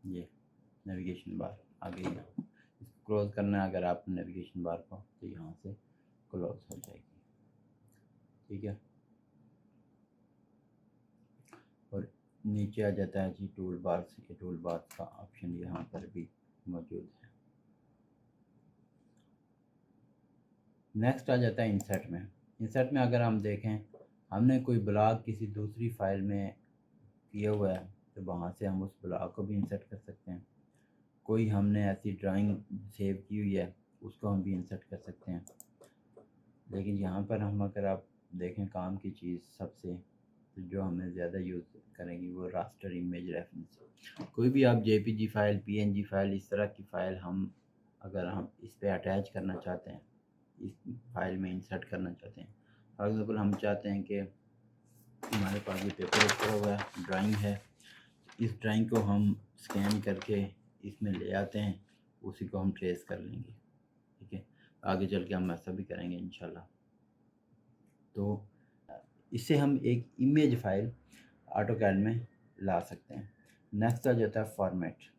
ये नेविगेशन बार आ गई है, इसको क्लोज करना है अगर आप नेविगेशन बार को, तो यहाँ से क्लोज हो जाएगी, ठीक है। और नीचे आ जाता है जी टूल बार से, ये टूल बार का ऑप्शन यहाँ पर भी मौजूद है। नेक्स्ट आ जाता है इंसर्ट में। इंसर्ट में अगर हम देखें, हमने कोई ब्लॉग किसी दूसरी फाइल में किया हुआ है तो वहाँ से हम उस ब्लॉग को भी इंसर्ट कर सकते हैं। कोई हमने ऐसी ड्राइंग सेव की हुई है उसको हम भी इंसर्ट कर सकते हैं। लेकिन यहाँ पर हम अगर आप देखें काम की चीज़ सबसे, तो जो हमें ज़्यादा यूज़ करेंगी वो रास्टर इमेज रेफरेंस। कोई भी आप JPG फ़ाइल, PNG फ़ाइल, इस तरह की फ़ाइल हम अगर हम इस पर अटैच करना चाहते हैं, इस फाइल में इंसर्ट करना चाहते हैं, फॉर एग्ज़ाम्पल हम चाहते हैं कि हमारे पास ये पेपर पड़ा हुआ है, ड्राइंग है, इस ड्राइंग को हम स्कैन करके इसमें ले आते हैं, उसी को हम ट्रेस कर लेंगे, ठीक है। आगे चल के हम ऐसा भी करेंगे इंशाल्लाह। तो इससे हम एक इमेज फाइल ऑटोकैड में ला सकते हैं। नेक्स्ट आ जाता है फॉर्मेट।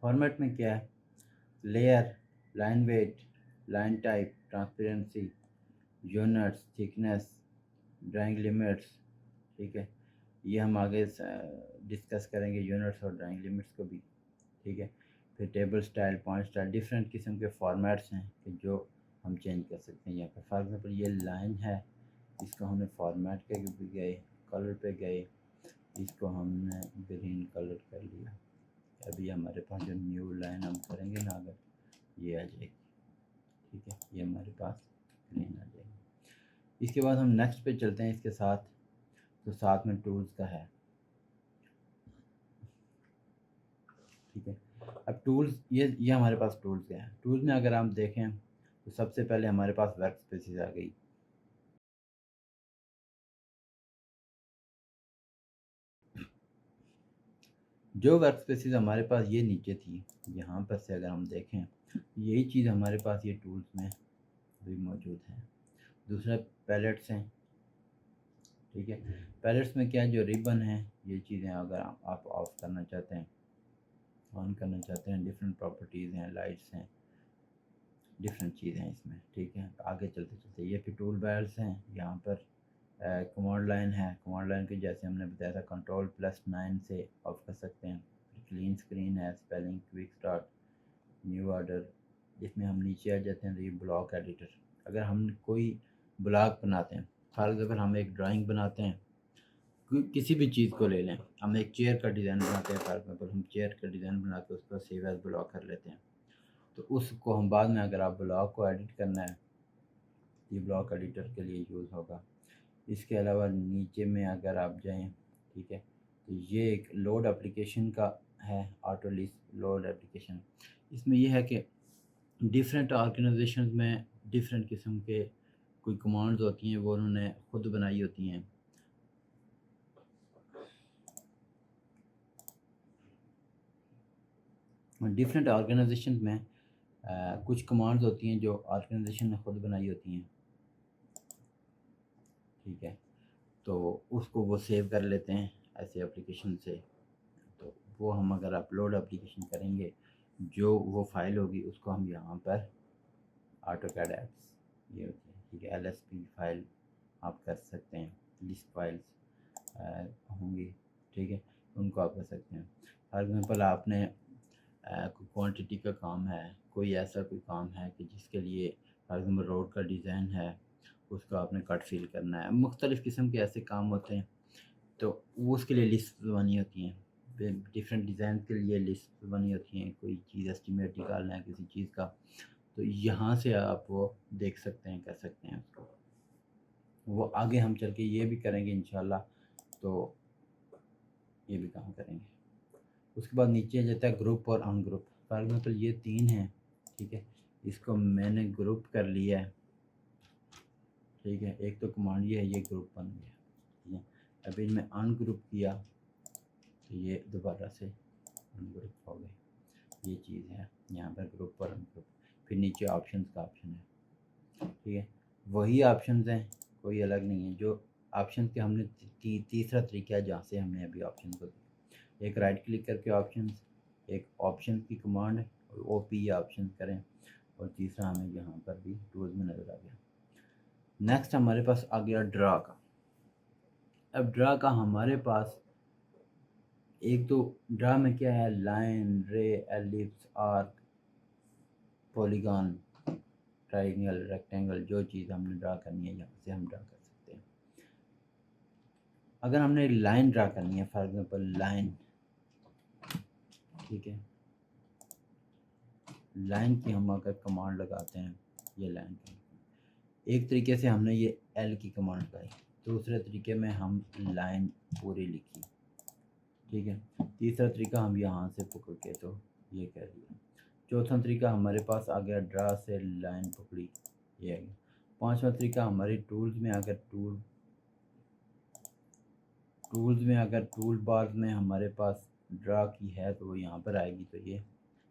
फॉर्मेट में क्या है, layer, line weight, line type, transparency, units, thickness, drawing limits, ठीक है। ये हम आगे डिस्कस करेंगे यूनिट्स और ड्राइंग लिमिट्स को भी, ठीक है। फिर table style, point style, different किस्म के फॉर्मेट्स हैं कि जो हम चेंज कर सकते हैं। यहाँ पर फॉर एग्जांपल ये लाइन है, इसको हमने फॉर्मेट के भी गए, कलर पे गए, इसको हमने ग्रीन कलर कर लिया। अभी हमारे पास जो न्यू लाइन हम करेंगे ना, अगर ये आ जाएगी, ठीक है, ये हमारे पास ग्रीन आ जाएगी। इसके बाद हम नेक्स्ट पे चलते हैं इसके साथ, तो साथ में टूल्स का है, ठीक है। अब टूल्स, ये हमारे पास टूल्स क्या है। टूल्स में अगर हम देखें तो सबसे पहले हमारे पास वर्क स्पेसिस आ गई। जो वर्क स्पेसिस हमारे पास ये नीचे थी, यहाँ पर से अगर हम देखें, यही चीज़ हमारे पास ये टूल्स में भी मौजूद है। दूसरा पैलेट्स हैं, ठीक है। पैलेट्स में क्या है, जो रिबन है, ये चीज़ें अगर आप ऑफ करना चाहते हैं, ऑन करना चाहते हैं, डिफरेंट प्रॉपर्टीज़ हैं, लाइट्स हैं, डिफरेंट चीज़ें हैं इसमें, ठीक है। आगे चलते चलते ये फिर टूल बार्स हैं, यहाँ पर कमांड लाइन है। कमांड लाइन के जैसे हमने बताया था, Ctrl+9 से ऑफ कर सकते हैं। फिर क्लीन स्क्रीन है, spelling, quick start, new order. इसमें हम नीचे आ जाते हैं तो ये ब्लॉक एडिटर। अगर हम कोई ब्लॉक बनाते हैं, फॉर एग्जाम्पल हम एक ड्राइंग बनाते हैं, किसी भी चीज़ को ले लें, हम एक चेयर का डिज़ाइन बनाते हैं, फॉर एग्जाम्पल हम चेयर का डिज़ाइन बना के उसको सेव एज ब्लॉक कर लेते हैं, तो उसको हम बाद में अगर आप ब्लॉक को एडिट करना है, ये ब्लॉक एडिटर के लिए यूज़ होगा। इसके अलावा नीचे में अगर आप जाएं, ठीक है, तो ये एक लोड एप्लीकेशन का है, ऑटो लिस्ट लोड एप्लीकेशन। इसमें यह है कि डिफरेंट ऑर्गेनाइजेशन में डिफरेंट किस्म के कोई कमांड्स होती हैं, वो उन्होंने खुद बनाई होती हैं। डिफरेंट ऑर्गेनाइजेशन में कुछ कमांड्स होती हैं जो ऑर्गेनाइजेशन ने खुद बनाई होती हैं, ठीक है। तो उसको वो सेव कर लेते हैं ऐसे एप्लीकेशन से। तो वो हम अगर अपलोड एप्लीकेशन करेंगे, जो वो फाइल होगी उसको हम यहाँ पर ऑटोकैड एप्स, ये होती है, ठीक है, LSP फाइल आप कर सकते हैं, लिस्ट फाइल्स होंगी, ठीक है, उनको आप कर सकते हैं। फॉर एग्ज़ाम्पल आपने कोई क्वांटिटी का काम है, कोई ऐसा कोई काम है कि जिसके लिए फॉर एग्ज़ाम्पल रोड का डिज़ाइन है, उसको आपने कट फिल करना है, मुख्तलिफ़ किस्म के ऐसे काम होते हैं, तो वो उसके लिए लिस्ट बनी होती हैं। डिफरेंट डिज़ाइन के लिए लिस्ट बनी होती हैं, कोई चीज़ एस्टिमेट निकालना है किसी चीज़ का, तो यहाँ से आप वो देख सकते हैं, कर सकते हैं उसको। वो आगे हम चल के ये भी करेंगे इंशाल्लाह, तो ये भी काम करेंगे। उसके बाद नीचे जाता है ग्रुप और अनग्रुप। फॉर एग्जाम्पल ये 3 हैं, ठीक है, इसको मैंने ग्रुप कर लिया है, ठीक है, एक तो कमांड ये है, ये ग्रुप बन गया, ठीक है। अभी मैं अनग्रुप किया तो ये दोबारा से अनग्रुप हो गए। ये चीज़ है यहाँ पर ग्रुप और अनग्रुप। फिर नीचे ऑप्शंस का ऑप्शन है, ठीक है, वही ऑप्शंस हैं, कोई अलग नहीं है। जो ऑप्शन के हमने तीसरा तरीका है जहाँ से हमने अभी ऑप्शन को, एक राइट क्लिक करके ऑप्शंस, एक ऑप्शन की कमांड ओपी या ऑप्शन करें, और तीसरा हमें यहाँ पर भी टूल्स में नज़र आ गया। नेक्स्ट हमारे पास आ गया ड्रा का। अब ड्रा का हमारे पास एक तो ड्रा में क्या है, लाइन, रे, ellipse, arc, polygon, triangle, rectangle, जो चीज़ हमने ड्रा करनी है यहाँ से हम ड्रा कर सकते हैं। अगर हमने लाइन ड्रा करनी है, फॉर एग्जांपल लाइन, ठीक है, लाइन की हम अगर कमांड लगाते हैं, ये लाइन की एक तरीके से हमने ये एल की कमांड लगाई, दूसरे तरीके में हम लाइन पूरी लिखी, ठीक है, तीसरा तरीका हम यहाँ से पकड़ के तो ये कर लिया, चौथा तरीका हमारे पास आ गया ड्रा से लाइन पकड़ी, ये आ गया। पांचवा तरीका हमारे टूल्स में, अगर टूल्स में अगर टूल बार में हमारे पास ड्रा की है तो वो यहाँ पर आएगी, तो ये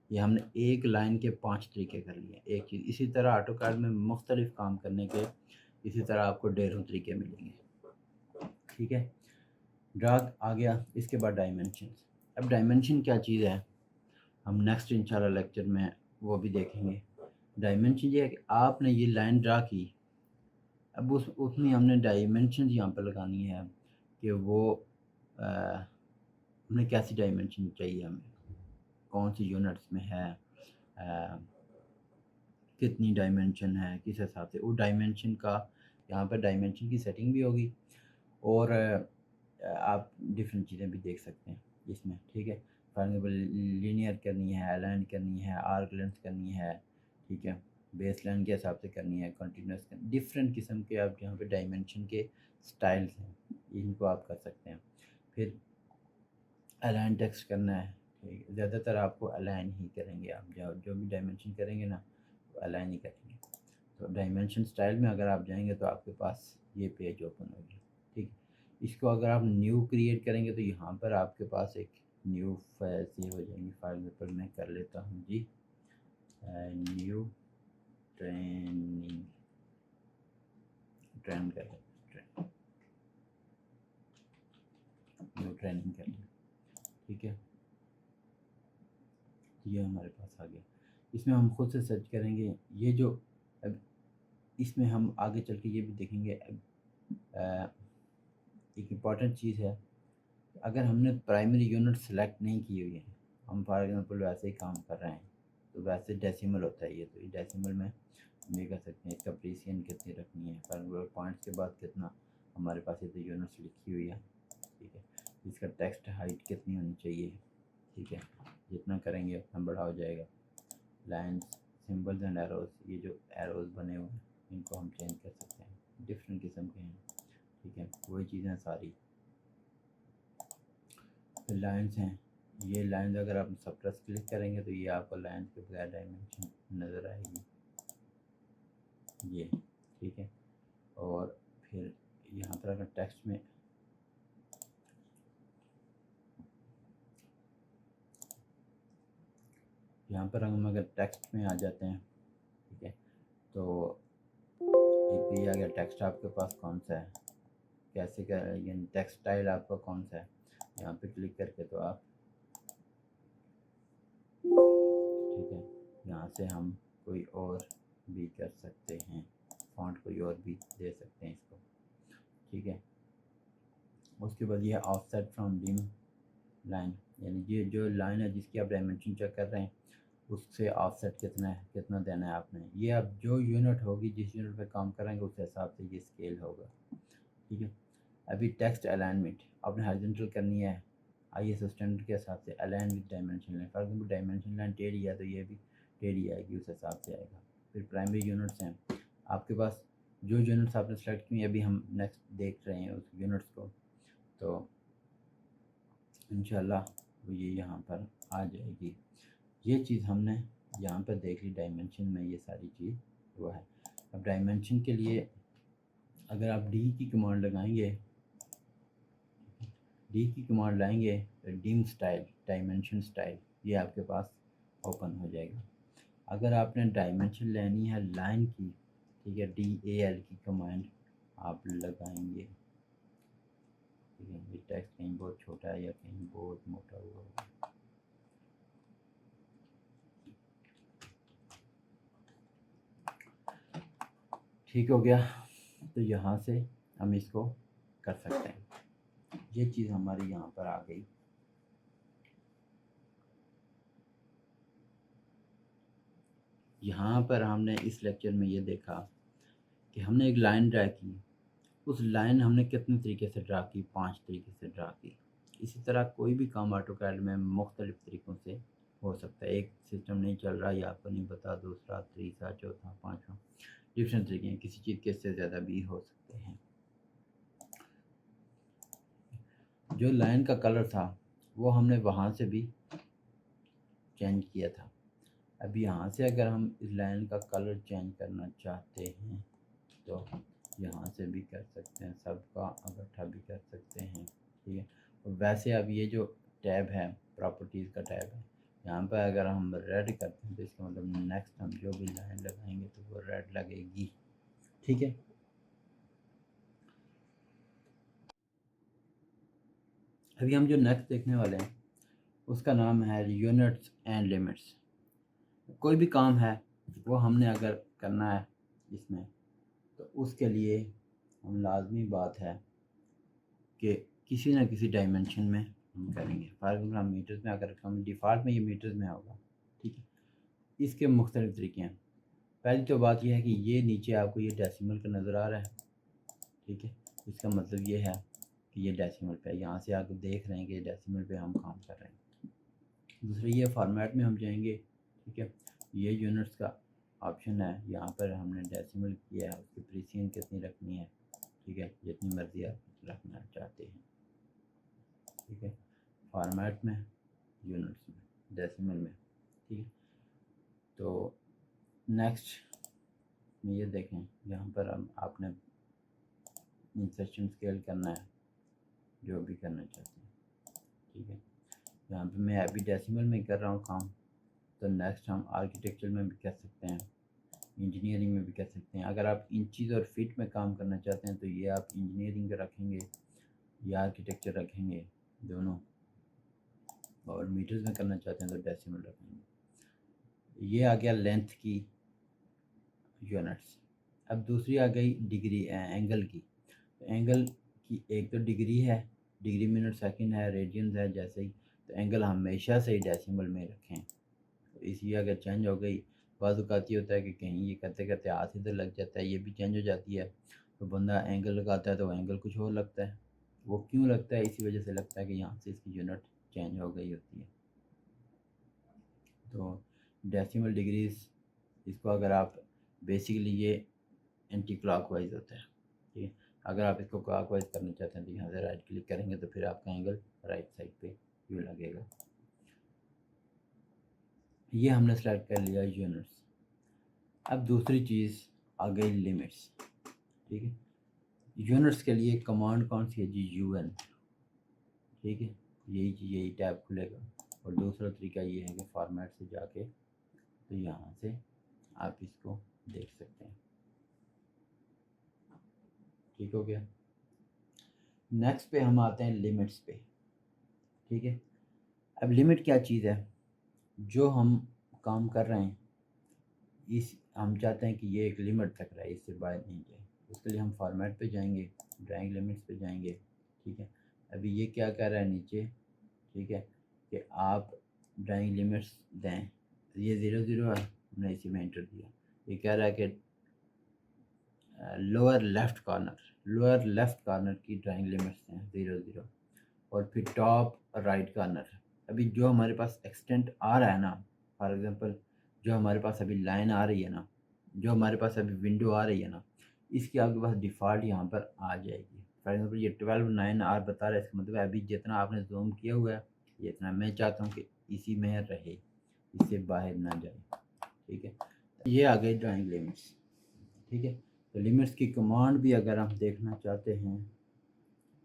हमने एक लाइन के 5 तरीके कर लिए एक चीज़। इसी तरह ऑटो कैड में मुख्तलिफ काम करने के इसी तरह आपको ढेरों तरीके मिलेंगे, ठीक है। ड्रा आ गया, इसके बाद डायमेंशन। अब डायमेंशन क्या चीज़ है हम नेक्स्ट इंशाल्लाह लेक्चर में वो भी देखेंगे। डायमेंशन ये है कि आपने ये लाइन ड्रा की, अब उसमें हमने डायमेंशन यहाँ पर लगानी है कि वो हमें कैसी डायमेंशन चाहिए, हमें कौन सी यूनिट्स में है, कितनी डायमेंशन है, किस हिसाब से वो डायमेंशन का, यहाँ पर डायमेंशन की सेटिंग भी होगी, और आप डिफरेंट चीज़ें भी देख सकते हैं इसमें, ठीक है। फॉर एग्जाम्पल लीनियर करनी है, अलाइन करनी है, आर्क लेंथ करनी है, ठीक है, बेस लाइन के हिसाब से करनी है, कंटिन्यूस करनी, डिफरेंट किस्म के आप यहाँ पे डायमेंशन के स्टाइल्स हैं, इनको आप कर सकते हैं। फिर अलाइन टेक्स्ट करना है, ठीक है, ज़्यादातर आपको अलाइन ही करेंगे, आप जो भी डायमेंशन करेंगे ना तो अलाइन ही करेंगे। तो डायमेंशन स्टाइल में अगर आप जाएंगे तो आपके पास ये पेज ओपन होगी, ठीक है। इसको अगर आप न्यू क्रिएट करेंगे तो यहाँ पर आपके पास एक न्यू फाइल सेव हो जाएंगी। फॉर एग्जाम्पल मैं कर लेता हूँ जी न्यू ट्रेनिंग, ट्रेन कर लेते, न्यू ट्रेनिंग कर लें, ठीक है, ये हमारे पास आ गया। इसमें हम खुद से सर्च करेंगे, ये जो अब इसमें हम आगे चल के ये भी देखेंगे। एक इम्पॉर्टेंट चीज़ है, अगर हमने प्राइमरी यूनिट सेलेक्ट नहीं की हुई है, हम फॉर एग्जांपल वैसे ही काम कर रहे हैं, तो वैसे डेसिमल होता है ये, तो ये डेसिमल में हम ये कर सकते हैं इसका प्रीसियन कितनी रखनी है, फॉर एग्जाम्पल पॉइंट्स के बाद कितना, हमारे पास ये तो यूनिट्स लिखी हुई है, ठीक है। इसका टेक्स्ट हाइट कितनी होनी चाहिए, ठीक है, जितना करेंगे उतना बड़ा हो जाएगा। लाइन्स, सिंबल्स एंड एरोज, ये जो एरोज बने हुए हैं इनको हम चेंज कर सकते हैं, डिफरेंट किस्म के हैं, ठीक है, वही चीज़ें सारी। फिर लाइन्स हैं, ये लाइन्स अगर आप सब्ट्रैक्ट क्लिक करेंगे तो ये आपको लाइन्स के बगैर डायमेंशन नज़र आएगी, ये, ठीक है। और फिर यहाँ पर अगर टेक्स्ट में यहाँ पर हम अगर टेक्स्ट में आ जाते हैं, ठीक है, तो एक ये आ गया टेक्स्ट आपके पास कौन सा है, कैसे क्या, यानी टेक्स्ट स्टाइल आपका कौन सा है, यहाँ पे क्लिक करके तो आप, ठीक है, यहाँ से हम कोई और भी कर सकते हैं, फॉन्ट कोई और भी दे सकते हैं इसको, ठीक है। उसके बाद ये ऑफसेट फ्रॉम डिम लाइन, यानी ये जो लाइन है जिसकी आप डायमेंशन चेक कर रहे हैं उससे ऑफसेट कितना है, कितना देना है आपने, ये अब जो यूनिट होगी, जिस यूनिट पे काम करेंगे उस हिसाब से ये स्केल होगा, ठीक है। अभी टेक्स्ट अलाइनमेंट आपने हॉरिजॉन्टल करनी है, ISO स्टैंडर्ड के हिसाब से align with dimension line, for example dimension line टेढ़ी है तो ये भी टेढ़ी आएगी, उस हिसाब से आएगा। फिर प्राइमरी यूनिट्स हैं आपके पास, जो यूनिट्स आपने सेलेक्ट की अभी हम नेक्स्ट देख रहे हैं उस यूनिट्स को, तो इंशाल्लाह वो ये यहाँ पर आ जाएगी। ये चीज़ हमने यहाँ पर देख ली, डायमेंशन में ये सारी चीज़ वो है। अब डायमेंशन के लिए अगर आप डी की कमांड लगाएंगे, डी की कमांड लाएंगे तो डिम स्टाइल, डायमेंशन स्टाइल, ये आपके पास ओपन हो जाएगा। अगर आपने डायमेंशन लेनी है लाइन की, ठीक है, DAL की कमांड आप लगाएंगे, ठीक है। ये टेक्स्ट कहीं बहुत छोटा है या कहीं बहुत मोटा हुआ होगा, ठीक हो गया। तो यहाँ से हम इसको कर सकते हैं। ये चीज़ हमारी यहाँ पर आ गई। यहाँ पर हमने इस लेक्चर में ये देखा कि हमने एक लाइन ड्रा की, उस लाइन हमने कितने तरीके से ड्रा की, 5 तरीके से ड्रा की। इसी तरह कोई भी काम ऑटोकैड में मुख्तलिफ़ तरीक़ों से हो सकता है। एक सिस्टम नहीं चल रहा या आपको नहीं पता, दूसरा, तीसरा, चौथा, पाँचवा, डिफरेंट तरीके हैं। किसी चीज़ के इससे ज़्यादा भी हो सकते हैं। जो लाइन का कलर था वो हमने वहाँ से भी चेंज किया था। अब यहाँ से अगर हम इस लाइन का कलर चेंज करना चाहते हैं तो यहाँ से भी कर सकते हैं, सबका इकट्ठा भी कर सकते हैं, ठीक है। और वैसे अब ये जो टैब है, प्रॉपर्टीज़ का टैब है, यहाँ पर अगर हम रेड करते हैं तो इसका मतलब नेक्स्ट हम जो भी लाइन लगाएंगे तो वो रेड लगेगी, ठीक है। अभी हम जो नेक्स्ट देखने वाले हैं उसका नाम है यूनिट्स एंड लिमिट्स। कोई भी काम है वो हमने अगर करना है इसमें, तो उसके लिए हम लाजमी बात है कि किसी ना किसी डायमेंशन में हम करेंगे। फॉर एग्जाम्पल हम मीटर्स में अगर हम डिफ़ॉल्ट में ये मीटर्स में होगा, ठीक है। इसके मुख्तलिफ तरीके हैं। पहली तो बात यह है कि ये नीचे आपको ये डेसिमल का नज़र आ रहा है, ठीक है। इसका मतलब ये है कि ये डेसिमल पे है। यहाँ से आप देख रहे हैं कि डेसिमल पे हम काम कर रहे हैं। दूसरा ये फॉर्मेट में हम जाएंगे, ठीक है। ये यूनिट्स का ऑप्शन है, यहाँ पर हमने डेसिमल किया है, उसकी प्रीसिजन कितनी रखनी है, ठीक है, जितनी मर्ज़ी आप रखना चाहते हैं, ठीक है। फॉर्मेट में, यूनिट्स में, डेसिमल में, ठीक है। तो नेक्स्ट में ये देखें, यहाँ पर हम आपने इंसर्शन स्केल करना है, जो भी करना चाहते हैं, ठीक है। यहाँ पे मैं अभी डेसिमल में कर रहा हूँ काम, तो नेक्स्ट हम आर्किटेक्चर में भी कर सकते हैं, इंजीनियरिंग में भी कर सकते हैं। अगर आप इंचीज़ और फीट में काम करना चाहते हैं तो ये आप इंजीनियरिंग का रखेंगे या आर्किटेक्चर रखेंगे, दोनों। और मीटर्स में करना चाहते हैं तो डेसिमल रखेंगे। ये आ गया लेंथ की यूनिट्स। अब दूसरी आ गई डिग्री, एंगल की। तो एंगल की एक तो डिग्री है, डिग्री मिनट सेकंड है, रेडियंस है जैसे ही। तो एंगल हमेशा से ही डेसिमल में रखें। तो इसलिए अगर चेंज हो गई, बाज़ औक़ात ये होता है कि कहीं ये करते करते हाथ इधर लग जाता है, ये भी चेंज हो जाती है। तो बंदा एंगल लगाता है तो एंगल कुछ और लगता है। वो क्यों लगता है? इसी वजह से लगता है कि यहाँ से इसकी यूनिट चेंज हो गई होती है। तो डेसिमल डिग्रीज, इसको अगर आप बेसिकली ये एंटी क्लॉकवाइज होता है, ठीक है। अगर आप इसको क्लॉकवाइज करना चाहते हैं तो यहाँ से राइट क्लिक करेंगे तो फिर आपका एंगल राइट साइड पे व्यू लगेगा। ये हमने सेलेक्ट कर लिया यूनिट्स। अब दूसरी चीज़ आ गई लिमिट्स, ठीक है। यूनिट्स के लिए कमांड कौन सी है जी? UN, ठीक है। यही टैब खुलेगा। और दूसरा तरीका ये है कि फॉर्मेट से जाके तो यहाँ से आप इसको देख सकते हैं, ठीक हो गया। नेक्स्ट पे हम आते हैं लिमिट्स पे, ठीक है। अब लिमिट क्या चीज़ है? जो हम काम कर रहे हैं इस हम चाहते हैं कि ये एक लिमिट तक रहे, इससे बाहर नहीं जाए। उसके लिए हम फॉर्मेट पे जाएंगे, ड्राइंग लिमिट्स पे जाएंगे, ठीक है। अभी ये क्या कह रहा है नीचे, ठीक है, कि आप ड्राइंग लिमिट्स दें। तो ये 0 0 है, हमने इसी में एंटर दिया। ये कह रहा है कि लोअर लेफ़्ट कॉर्नर की ड्राइंग लिमिट्स हैं 0 0, और फिर टॉप राइट कॉर्नर। अभी जो हमारे पास एक्सटेंट आ रहा है ना, फॉर एग्जांपल जो हमारे पास अभी लाइन आ रही है ना, जो हमारे पास अभी विंडो आ रही है ना, इसकी आपके पास डिफ़ॉल्ट यहाँ पर आ जाएगी। फॉर एग्ज़ाम्पल ये 12:9 बता रहा है, इसका मतलब अभी जितना आपने ज़ूम किया हुआ है ये इतना मैं चाहता हूँ कि इसी में रहे, इससे बाहर ना जाए। ठीक है, ये आ गई ड्राइंग लिमिट्स। ठीक है, तो लिमिट्स की कमांड भी अगर हम देखना चाहते हैं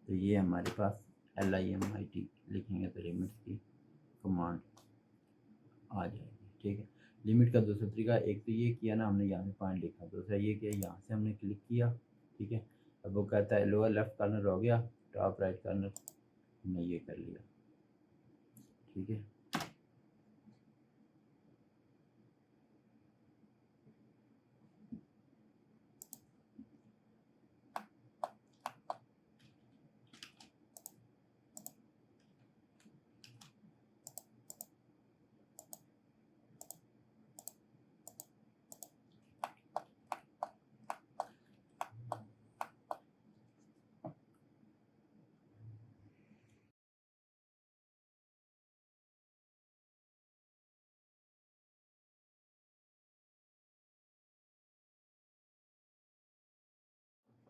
तो ये हमारे पास LIMIT लिखेंगे तो लिमिट्स की कमांड आ जाएगी। ठीक है, लिमिट का दूसरा तरीका, एक तो ये किया ना हमने, यहाँ से पॉइंट लिखा, दूसरा ये किया यहाँ से हमने क्लिक किया। ठीक है, अब वो कहता है लोअर लेफ्ट कॉर्नर हो गया, टॉप राइट कॉर्नर हमने ये कर लिया। ठीक है,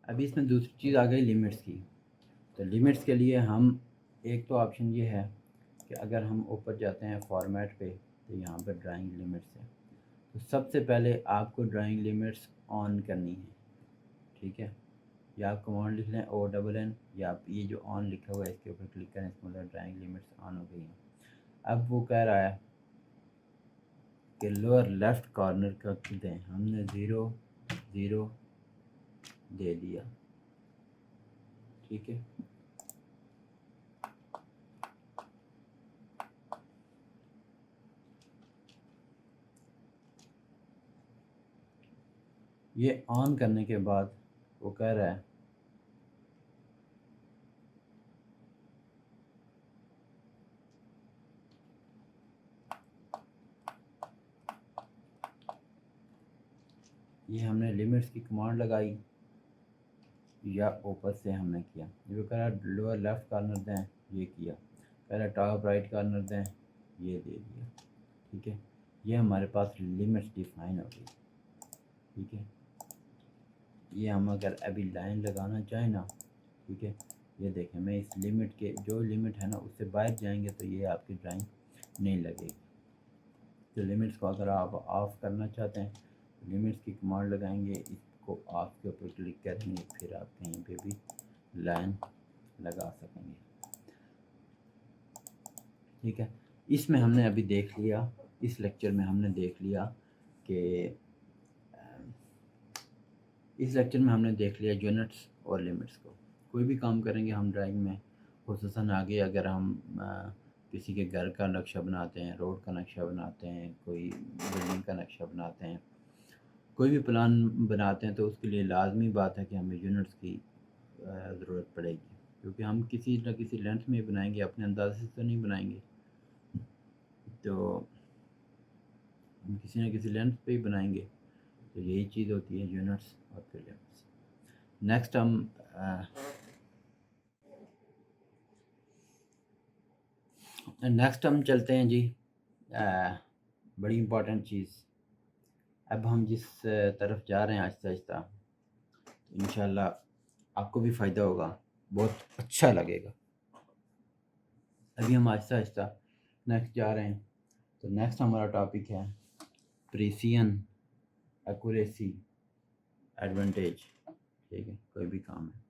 अभी इसमें दूसरी चीज़ आ गई लिमिट्स की। तो लिमिट्स के लिए हम, एक तो ऑप्शन ये है कि अगर हम ऊपर जाते हैं फॉर्मेट पे तो यहाँ पर ड्राइंग लिमिट्स है, तो सबसे पहले आपको ड्राइंग लिमिट्स ऑन करनी है। ठीक है, या आप कमांड लिख लें ONN, या आप ये जो ऑन लिखा हुआ है इसके ऊपर क्लिक करें, इसका मतलब ड्राइंग लिमिट्स ऑन हो गई हैं। अब वो कह रहा है कि लोअर लेफ़्ट कॉर्नर का दें, हमने 0 0 दे दिया। ठीक है, ये ऑन करने के बाद वो कह रहा है ये हमने लिमिट्स की कमांड लगाई या ऊपर से हमने किया। ये कह रहा है लोअर लेफ़्ट कॉर्नर दें, ये किया। कह रहा है टॉप राइट कॉर्नर दें, ये दे दिया। ठीक है, ये हमारे पास लिमिट्स डिफाइन हो गई। ठीक है, ये हम अगर अभी लाइन लगाना चाहें ना, ठीक है, ये देखें, मैं इस लिमिट के जो लिमिट है ना उससे बाहर जाएंगे तो ये आपकी ड्राइंग नहीं लगेगी। तो लिमिट्स को अगर आप ऑफ़ करना चाहते हैं तो लिमिट्स की कमांड लगाएंगे, इसको ऑफ के ऊपर क्लिक करेंगे, फिर आप कहीं पे भी लाइन लगा सकेंगे। ठीक है, इसमें हमने अभी देख लिया, इस लेक्चर में हमने देख लिया कि इस लेक्चर में हमने देख लिया यूनिट्स और लिमिट्स को। कोई भी काम करेंगे हम ड्राइंग में, खुसूसन आगे अगर हम किसी के घर का नक्शा बनाते हैं, रोड का नक्शा बनाते हैं, कोई बिल्डिंग का नक्शा बनाते हैं, कोई भी प्लान बनाते हैं, तो उसके लिए लाजमी बात है कि हमें यूनिट्स की ज़रूरत पड़ेगी, क्योंकि हम किसी न किसी लेंथ में बनाएंगे, अपने अंदाजे से तो नहीं बनाएंगे। तो हम किसी न किसी लेंथ पे ही बनाएंगे, तो यही चीज़ होती है यूनिट्स और फिर लिमिट्स। नेक्स्ट हम चलते हैं जी, बड़ी इम्पोर्टेंट चीज़। अब हम जिस तरफ जा रहे हैं आहिस्ता आहिस्ता, तो इंशाल्लाह आपको भी फ़ायदा होगा, बहुत अच्छा लगेगा। अभी हम आहिस्ता आहिस्ता नेक्स्ट जा रहे हैं। तो नेक्स्ट हमारा टॉपिक है प्रिसिजन, एक्यूरेसी, एडवांटेज। ठीक है, कोई भी काम है,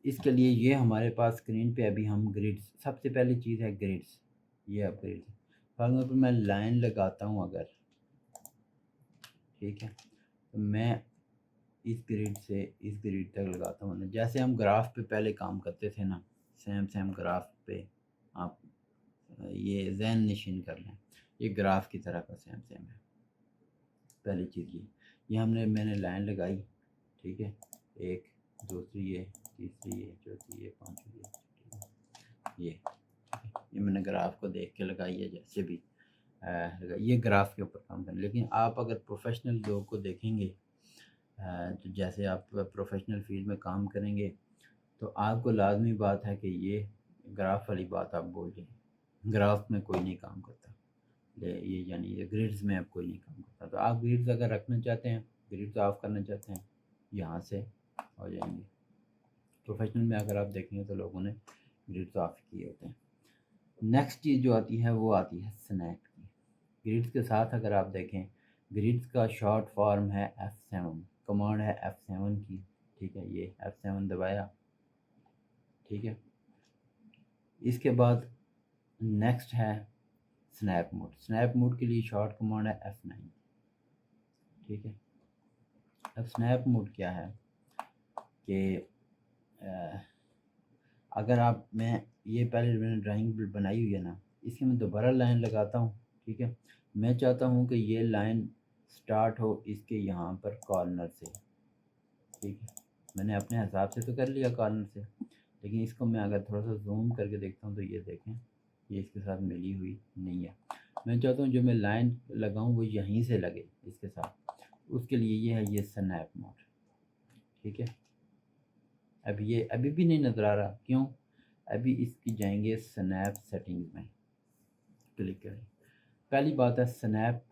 इसके लिए ये हमारे पास स्क्रीन पे अभी हम ग्रिड्स, सबसे पहली चीज़ है ग्रिड्स। ये अब ग्रिड्स, फॉर एग्जाम्पल मैं लाइन लगाता हूँ अगर, ठीक है, तो मैं इस ग्रिड से इस ग्रिड तक लगाता हूँ। जैसे हम ग्राफ पे पहले काम करते थे ना, सेम ग्राफ पे आप ये जहन नशीन कर लें, ये ग्राफ की तरह का सेम है। पहली चीज़ ये हमने मैंने लाइन लगाई। ठीक है, एक, दूसरी ये, तीसरी ये, चौथी ये, पांचवी ये मैंने ग्राफ को देख के लगाई है, जैसे भी ये ग्राफ के ऊपर काम करें। लेकिन आप अगर प्रोफेशनल लोग को देखेंगे, तो जैसे आप प्रोफेशनल फील्ड में काम करेंगे तो आपको लाजमी बात है कि ये ग्राफ वाली बात आप बोल लें। ग्राफ में कोई नहीं काम करता, ये यानी ये ग्रिड्स में अब कोई नहीं काम करता। तो आप ग्रिड्स अगर रखना चाहते हैं, ग्रिड्स ऑफ करना चाहते हैं, यहाँ से हो जाएंगे। प्रोफेशनल में अगर आप देखेंगे तो लोगों ने ग्रिड्स ऑफ किए होते हैं। नेक्स्ट चीज़ जो आती है वो आती है स्नैप की। ग्रिड्स के साथ अगर आप देखें, ग्रिड्स का शॉर्ट फॉर्म है F7, कमांड है F7 की, ठीक है। ये F7 दबाया, ठीक है। इसके बाद नेक्स्ट है स्नैप मोड। स्नैप मोड के लिए शॉर्ट कमांड है F9, ठीक है। अब स्नैप मोड क्या है कि अगर आप, मैं ये पहले मैंने ड्राइंग बनाई हुई है ना, इसकी मैं दोबारा लाइन लगाता हूँ, ठीक है। मैं चाहता हूँ कि ये लाइन स्टार्ट हो इसके यहाँ पर कॉर्नर से, ठीक है। मैंने अपने हिसाब से तो कर लिया कॉर्नर से, लेकिन इसको मैं अगर थोड़ा सा जूम करके देखता हूँ तो ये देखें, ये इसके साथ मिली हुई नहीं है। मैं चाहता हूँ जो मैं लाइन लगाऊँ वो यहीं से लगे इसके साथ, उसके लिए ये है ये स्नैप मोड, ठीक है। अब ये अभी भी नहीं नज़र आ रहा, क्यों? अभी इसकी जाएंगे स्नैप सेटिंग्स में, क्लिक करें। पहली बात है स्नैप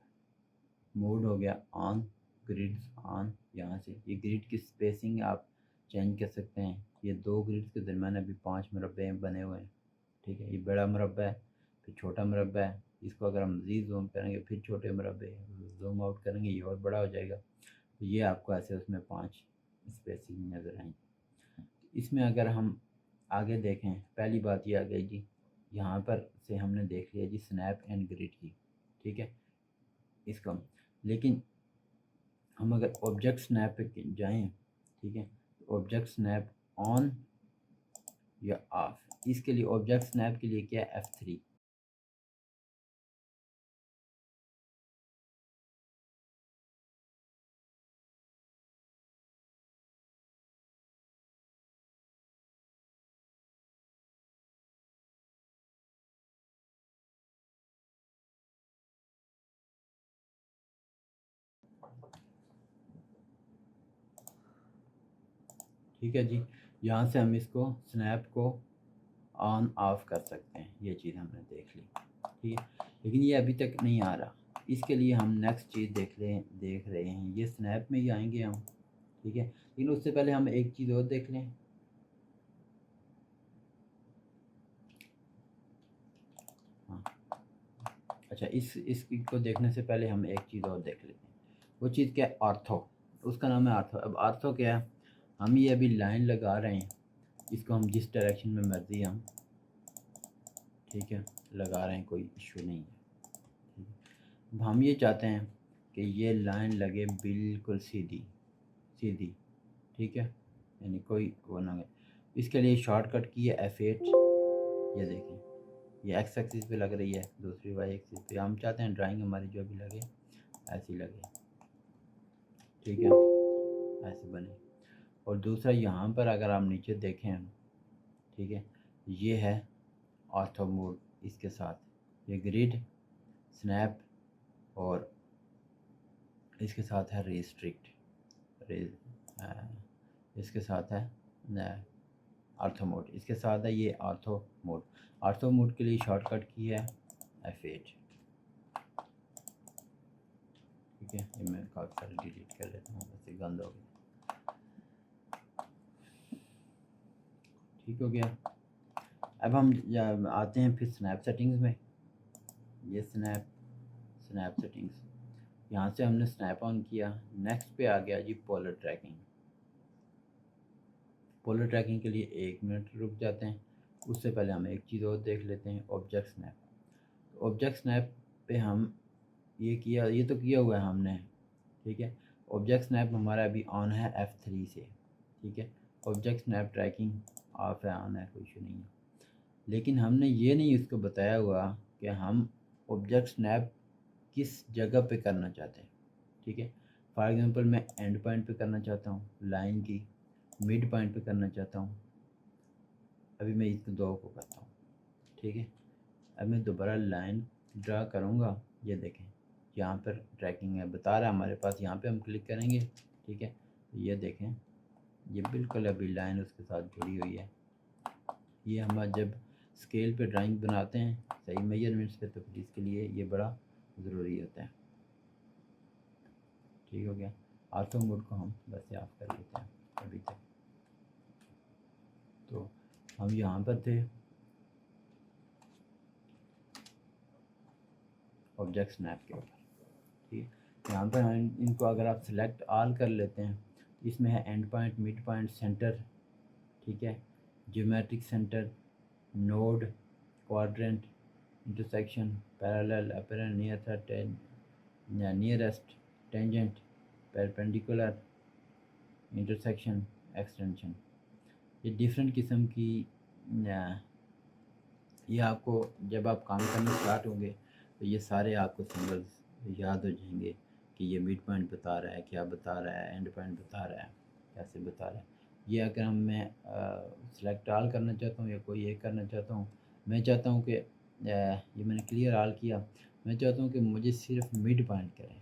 मोड हो गया ऑन, ग्रिड्स ऑन। यहाँ से ये ग्रिड की स्पेसिंग आप चेंज कर सकते हैं। ये दो ग्रिड्स के दरम्यान अभी 5 मुरब्बे बने हुए हैं, ठीक है। ये बड़ा मुरब्बा है, फिर छोटा मुरब्बा है। इसको अगर हम मज़ीद जूम करेंगे, फिर छोटे मुरब्बे जूम आउट करेंगे, ये और बड़ा हो जाएगा। तो ये आपको ऐसे उसमें 5 स्पेसिंग नज़र आएंगे। इसमें अगर हम आगे देखें, पहली बात ये आ गई जी, यहाँ पर से हमने देख लिया जी स्नैप एंड ग्रिड की, ठीक है, इसका। लेकिन हम अगर ऑब्जेक्ट स्नैप पे जाएं, ठीक है, तो ऑब्जेक्ट स्नैप ऑन या ऑफ, इसके लिए ऑब्जेक्ट स्नैप के लिए क्या है F3। ठीक है जी, यहाँ से हम इसको स्नैप को ऑन ऑफ कर सकते हैं, ये चीज़ हमने देख ली, ठीक है। लेकिन ये अभी तक नहीं आ रहा, इसके लिए हम नेक्स्ट चीज़ देख रहे हैं। ये स्नैप में ही आएंगे हम, ठीक है। लेकिन उससे पहले हम एक चीज़ और देख लें। हाँ, अच्छा, इसको देखने से पहले हम एक चीज़ और देख लेते हैं। वो चीज़ क्या है? आर्थो, उसका नाम है आर्थो। अब आर्थो क्या है? हम ये अभी लाइन लगा रहे हैं, इसको हम जिस डायरेक्शन में मर्जी हम, ठीक है, लगा रहे हैं, कोई इशू नहीं है, ठीक है। अब हम ये चाहते हैं कि ये लाइन लगे बिल्कुल सीधी सीधी, ठीक है, यानी कोई वो ना लगे। इसके लिए शॉर्टकट की है F8। ये देखें, ये एक्स एक्सिस पे लग रही है, दूसरी वाई एक्सिस पे। हम चाहते हैं ड्राइंग हमारी जो भी लगे ऐसी लगे, ठीक है, ऐसे बने। और दूसरा यहाँ पर अगर आप नीचे देखें, ठीक है, ये है ऑर्थो मोड, इसके साथ ये ग्रिड, स्नैप और इसके साथ है रिस्ट्रिक्ट, इसके साथ है ऑर्थो मोड, इसके साथ है ये ऑर्थो मोड। ऑर्थो मोड के लिए शॉर्टकट की है F8, ठीक है। ये मैं काफ़ी सारे डिलीट कर लेता हूँ, वैसे गंद हो गया, ठीक हो गया। अब हम आते हैं फिर स्नैप सेटिंग्स में। ये स्नैप सेटिंग्स, यहाँ से हमने स्नैप ऑन किया। नेक्स्ट पे आ गया जी पोलर ट्रैकिंग। पोलर ट्रैकिंग के लिए 1 मिनट रुक जाते हैं। उससे पहले हम एक चीज़ और देख लेते हैं, ऑब्जेक्ट स्नैप। ऑब्जेक्ट स्नैप पे हम ये किया, ये तो किया हुआ है हमने, ठीक है। ऑब्जेक्ट स्नैप हमारा अभी ऑन है F3 से, ठीक है। ऑब्जेक्ट स्नैप ट्रैकिंग ऑफ है, ऑन है, कोई इशू नहीं है। लेकिन हमने ये नहीं उसको बताया हुआ कि हम ऑब्जेक्ट स्नैप किस जगह पे करना चाहते हैं, ठीक है। फॉर एग्जांपल मैं एंड पॉइंट पे करना चाहता हूँ लाइन की, मिड पॉइंट पे करना चाहता हूँ। अभी मैं इसको दो को करता हूँ, ठीक है। अब मैं दोबारा लाइन ड्रा करूँगा, ये देखें यहाँ पर ट्रैकिंग है, बता रहा है हमारे पास। यहाँ पे हम क्लिक करेंगे, ठीक है, तो ये देखें, ये बिल्कुल अभी लाइन उसके साथ जुड़ी हुई है। ये हम जब स्केल पे ड्राइंग बनाते हैं सही मेजरमेंट्स पे, तो फिर इसके लिए ये बड़ा ज़रूरी होता है, ठीक हो गया। ऑर्थो मोड को हम बस से ऑफ कर लेते हैं अभी तक। तो हम यहाँ पर थे ऑब्जेक्ट स्नैप के ऊपर, ठीक है। यहाँ पर हम इनको अगर आप सिलेक्ट ऑल कर लेते हैं, इसमें है and point, mid point, centre, ठीक है, geometric centre, node, quadrant, intersection, parallel, apparent, nearest, tangent, perpendicular, intersection, extension. ये डिफरेंट किस्म की ये आपको जब आप काम करना स्टार्ट होंगे तो ये सारे आपको सिंबल्स याद हो जाएंगे कि ये मिड पॉइंट बता रहा है, क्या बता रहा है, एंड पॉइंट बता रहा है, कैसे बता रहा है। ये अगर मैं सिलेक्ट ऑल करना चाहता हूँ या कोई एक करना चाहता हूँ, मैं चाहता हूँ कि ये मैंने क्लियर ऑल किया, मैं चाहता हूँ कि मुझे सिर्फ मिड पॉइंट करें,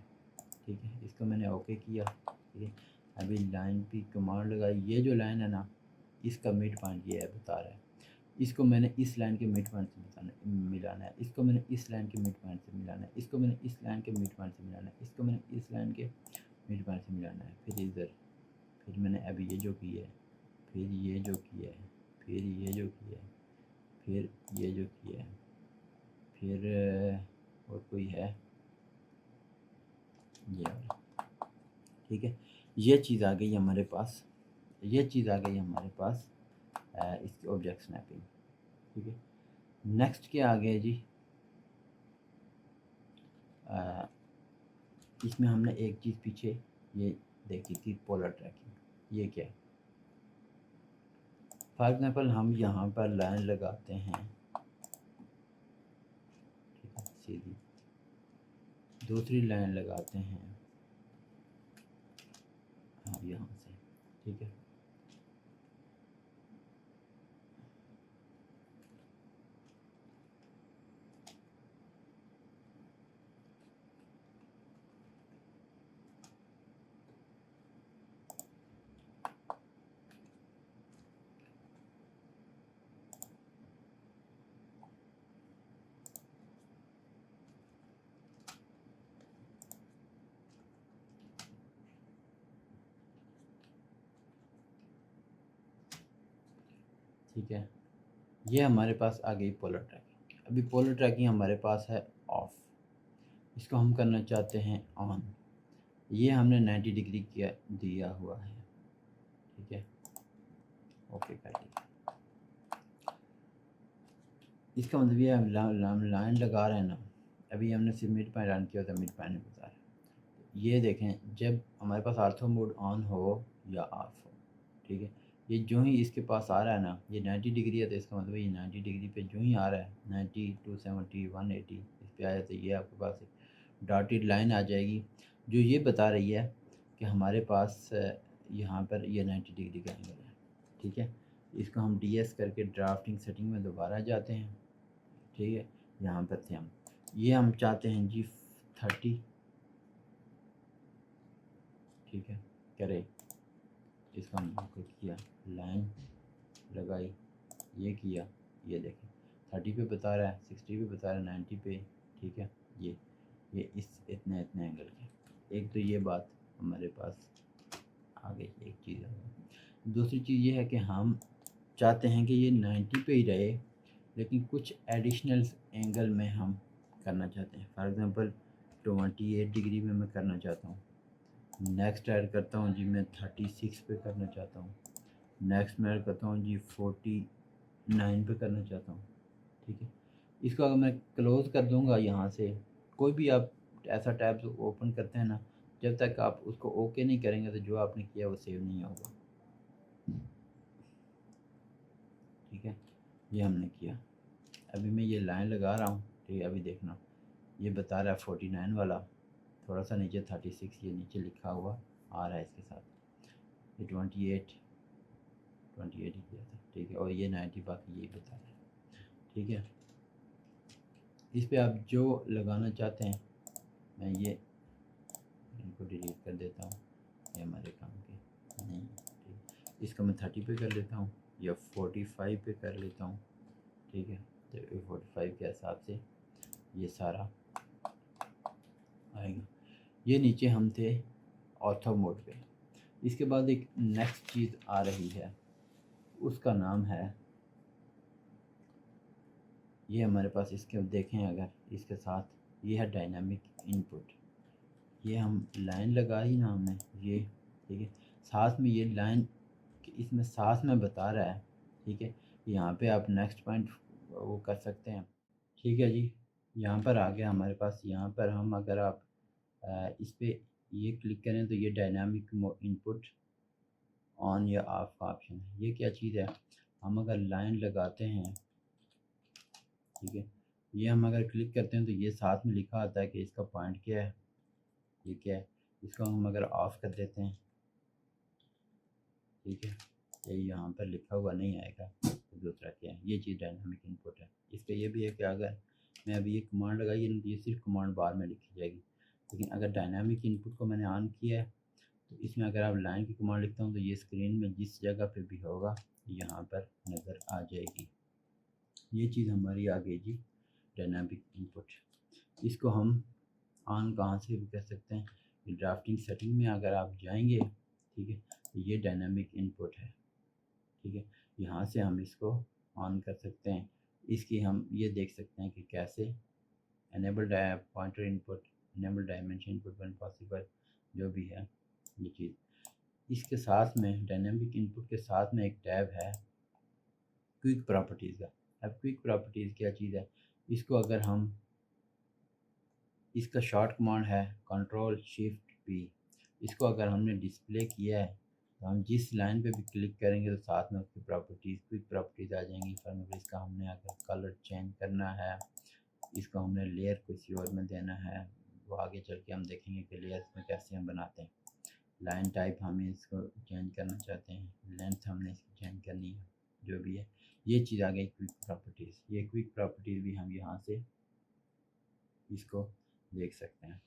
ठीक है। इसको मैंने ओके किया, ठीक है। अभी लाइन पे कमांड लगाई, ये जो लाइन है ना इसका मिड पॉइंट ये है बता रहा है, इसको मैंने इस लाइन के मिड पॉइंट से मिलाना है, इसको मैंने इस लाइन के मिड पॉइंट से मिलाना है, इसको मैंने इस लाइन के मिड पॉइंट से मिलाना है, इसको मैंने इस लाइन के मिड पॉइंट से मिलाना है। फिर इधर, फिर मैंने अभी ये जो किया है, फिर ये जो किया है, फिर ये जो किया है, फिर ये जो किया है, फिर और कोई है ये वाला, ठीक है। ये चीज़ आ गई हमारे पास, ये चीज़ आ गई हमारे पास इसकी ऑब्जेक्ट स्नैपिंग, ठीक है। नेक्स्ट क्या आ गया जी, इसमें हमने एक चीज़ पीछे ये देखी थी, पोलर ट्रैकिंग। ये क्या है, फॉर एग्जांपल हम यहाँ पर लाइन लगाते हैं, ठीक है, सीधी दूसरी लाइन लगाते हैं हाँ यहाँ से, ठीक है। ठीक है, ये हमारे पास आ गई पोलर ट्रैकिंग। अभी पोलर ट्रैकिंग हमारे पास है ऑफ, इसको हम करना चाहते हैं ऑन। ये हमने 90 डिग्री किया दिया हुआ है, ठीक है, ओके कर दिया। इसका मतलब ये हम लाइन लगा रहे हैं ना, अभी हमने सिर्फ मिड पॉइंट ऑन किया था, मिड पॉइंट बता रहा है। ये देखें जब हमारे पास ऑर्थो मोड ऑन हो या ऑफ हो, ठीक है, ये जो ही इसके पास आ रहा है ना, ये 90 डिग्री है तो इसका मतलब ये 90 डिग्री पे जो ही आ रहा है, 90, 270, 180 इस पे आया तो ये आपके पास एक डॉटेड लाइन आ जाएगी जो ये बता रही है कि हमारे पास यहाँ पर ये 90 डिग्री का एंगल है, ठीक है। इसको हम DS करके ड्राफ्टिंग सेटिंग में दोबारा जाते हैं, ठीक है। यहाँ पर थे हम, ये हम चाहते हैं जी 30, ठीक है, करें। इसका हमने किया, लाइन लगाई, ये किया, ये देखें 30 पे बता रहा है, 60 पे बता रहा है, 90 पे, ठीक है। ये इस इतने एंगल के, एक तो ये बात हमारे पास आ गई, एक चीज़ आ गई। दूसरी चीज़ ये है कि हम चाहते हैं कि ये 90 पे ही रहे, लेकिन कुछ एडिशनल एंगल में हम करना चाहते हैं। फॉर एग्ज़ाम्पल 28 डिग्री में मैं करना चाहता हूँ, नेक्स्ट ऐड करता हूँ जी मैं 36 पे करना चाहता हूँ, नेक्स्ट मैं ऐड करता हूँ जी 49 पे करना चाहता हूँ, ठीक है। इसको अगर मैं क्लोज़ कर दूँगा यहाँ से, कोई भी आप ऐसा टैब ओपन करते हैं ना, जब तक आप उसको ओके नहीं करेंगे तो जो आपने किया वो सेव नहीं होगा, ठीक है। ये हमने किया, अभी मैं ये लाइन लगा रहा हूँ, ठीक है। अभी देखना ये बता रहा है 49 वाला, थोड़ा सा नीचे 36 ये नीचे लिखा हुआ आ रहा है इसके साथ, ये 28 ही किया था, ठीक है। और ये 90 बाकी यही बता रहा है, ठीक है। इस पे आप जो लगाना चाहते हैं, मैं ये इनको डिलीट कर देता हूँ, ये हमारे काम के नहीं, ठीक। इसको मैं 30 पे कर लेता हूँ या 45 पे कर लेता हूँ, ठीक है। तो 45 के हिसाब से ये सारा आएगा। ये नीचे हम थे ऑर्थो मोड पे। इसके बाद एक नेक्स्ट चीज़ आ रही है, उसका नाम है, ये हमारे पास इसके देखें अगर इसके साथ ये है डायनामिक इनपुट। ये हम लाइन लगाई ना हमने ये, ठीक है, साथ में ये लाइन इसमें साथ में बता रहा है, ठीक है। यहाँ पे आप नेक्स्ट पॉइंट वो कर सकते हैं, ठीक है जी। यहाँ पर आ गया हमारे पास, यहाँ पर हम अगर आप इस पे ये क्लिक करें तो ये डायनामिक इनपुट ऑन या ऑफ का ऑप्शन है। ये क्या चीज़ है, हम अगर लाइन लगाते हैं, ठीक है, ये हम अगर क्लिक करते हैं तो ये साथ में लिखा आता है कि इसका पॉइंट क्या है, ये क्या है। इसको हम अगर ऑफ़ कर देते हैं, ठीक है, ये यहाँ पर लिखा हुआ नहीं आएगा तो दूसरा क्या है, ये चीज़ डायनामिक इनपुट है। इस पर यह भी है कि अगर मैं अभी ये कमांड लगाई है तो ये सिर्फ कमांड बार में लिखी जाएगी, लेकिन अगर डायनामिक इनपुट को मैंने ऑन किया है तो इसमें अगर आप लाइन की कमांड लिखता हूँ तो ये स्क्रीन में जिस जगह पे भी होगा यहाँ पर नज़र आ जाएगी। ये चीज़ हमारी आ गई जी डायनामिक इनपुट। इसको हम ऑन कहाँ से भी कर सकते हैं, ड्राफ्टिंग सेटिंग में अगर आप जाएंगे, ठीक है, तो ये डायनामिक इनपुट है, ठीक है, यहाँ से हम इसको ऑन कर सकते हैं। इसकी हम ये देख सकते हैं कि कैसे enable pointer input, enable dimension input one possible, जो भी है ये चीज़। इसके साथ में डायनामिक इनपुट के साथ में एक टैब है क्विक प्रॉपर्टीज़ का। अब क्विक प्रॉपर्टीज़ क्या चीज़ है, इसको अगर हम, इसका शॉर्ट कमांड है कंट्रोल शिफ्ट पी। इसको अगर हमने डिस्प्ले किया है तो हम जिस लाइन पे भी क्लिक करेंगे तो साथ में उसकी प्रॉपर्टीज़, क्विक प्रॉपर्टीज़ आ जाएंगी। फॉर एग्जाम्पल इसका हमने अगर कलर चेंज करना है, इसको हमने लेयर किसी और में देना है, वो आगे चल के हम देखेंगे कि लेयर्स में कैसे हम बनाते हैं। लाइन टाइप हमें इसको चेंज करना चाहते हैं, लेंथ हमने इसकी चेंज करनी है, जो भी है। ये चीज़ आ गई क्विक प्रॉपर्टीज़। ये क्विक प्रॉपर्टीज़ भी हम यहाँ से इसको देख सकते हैं।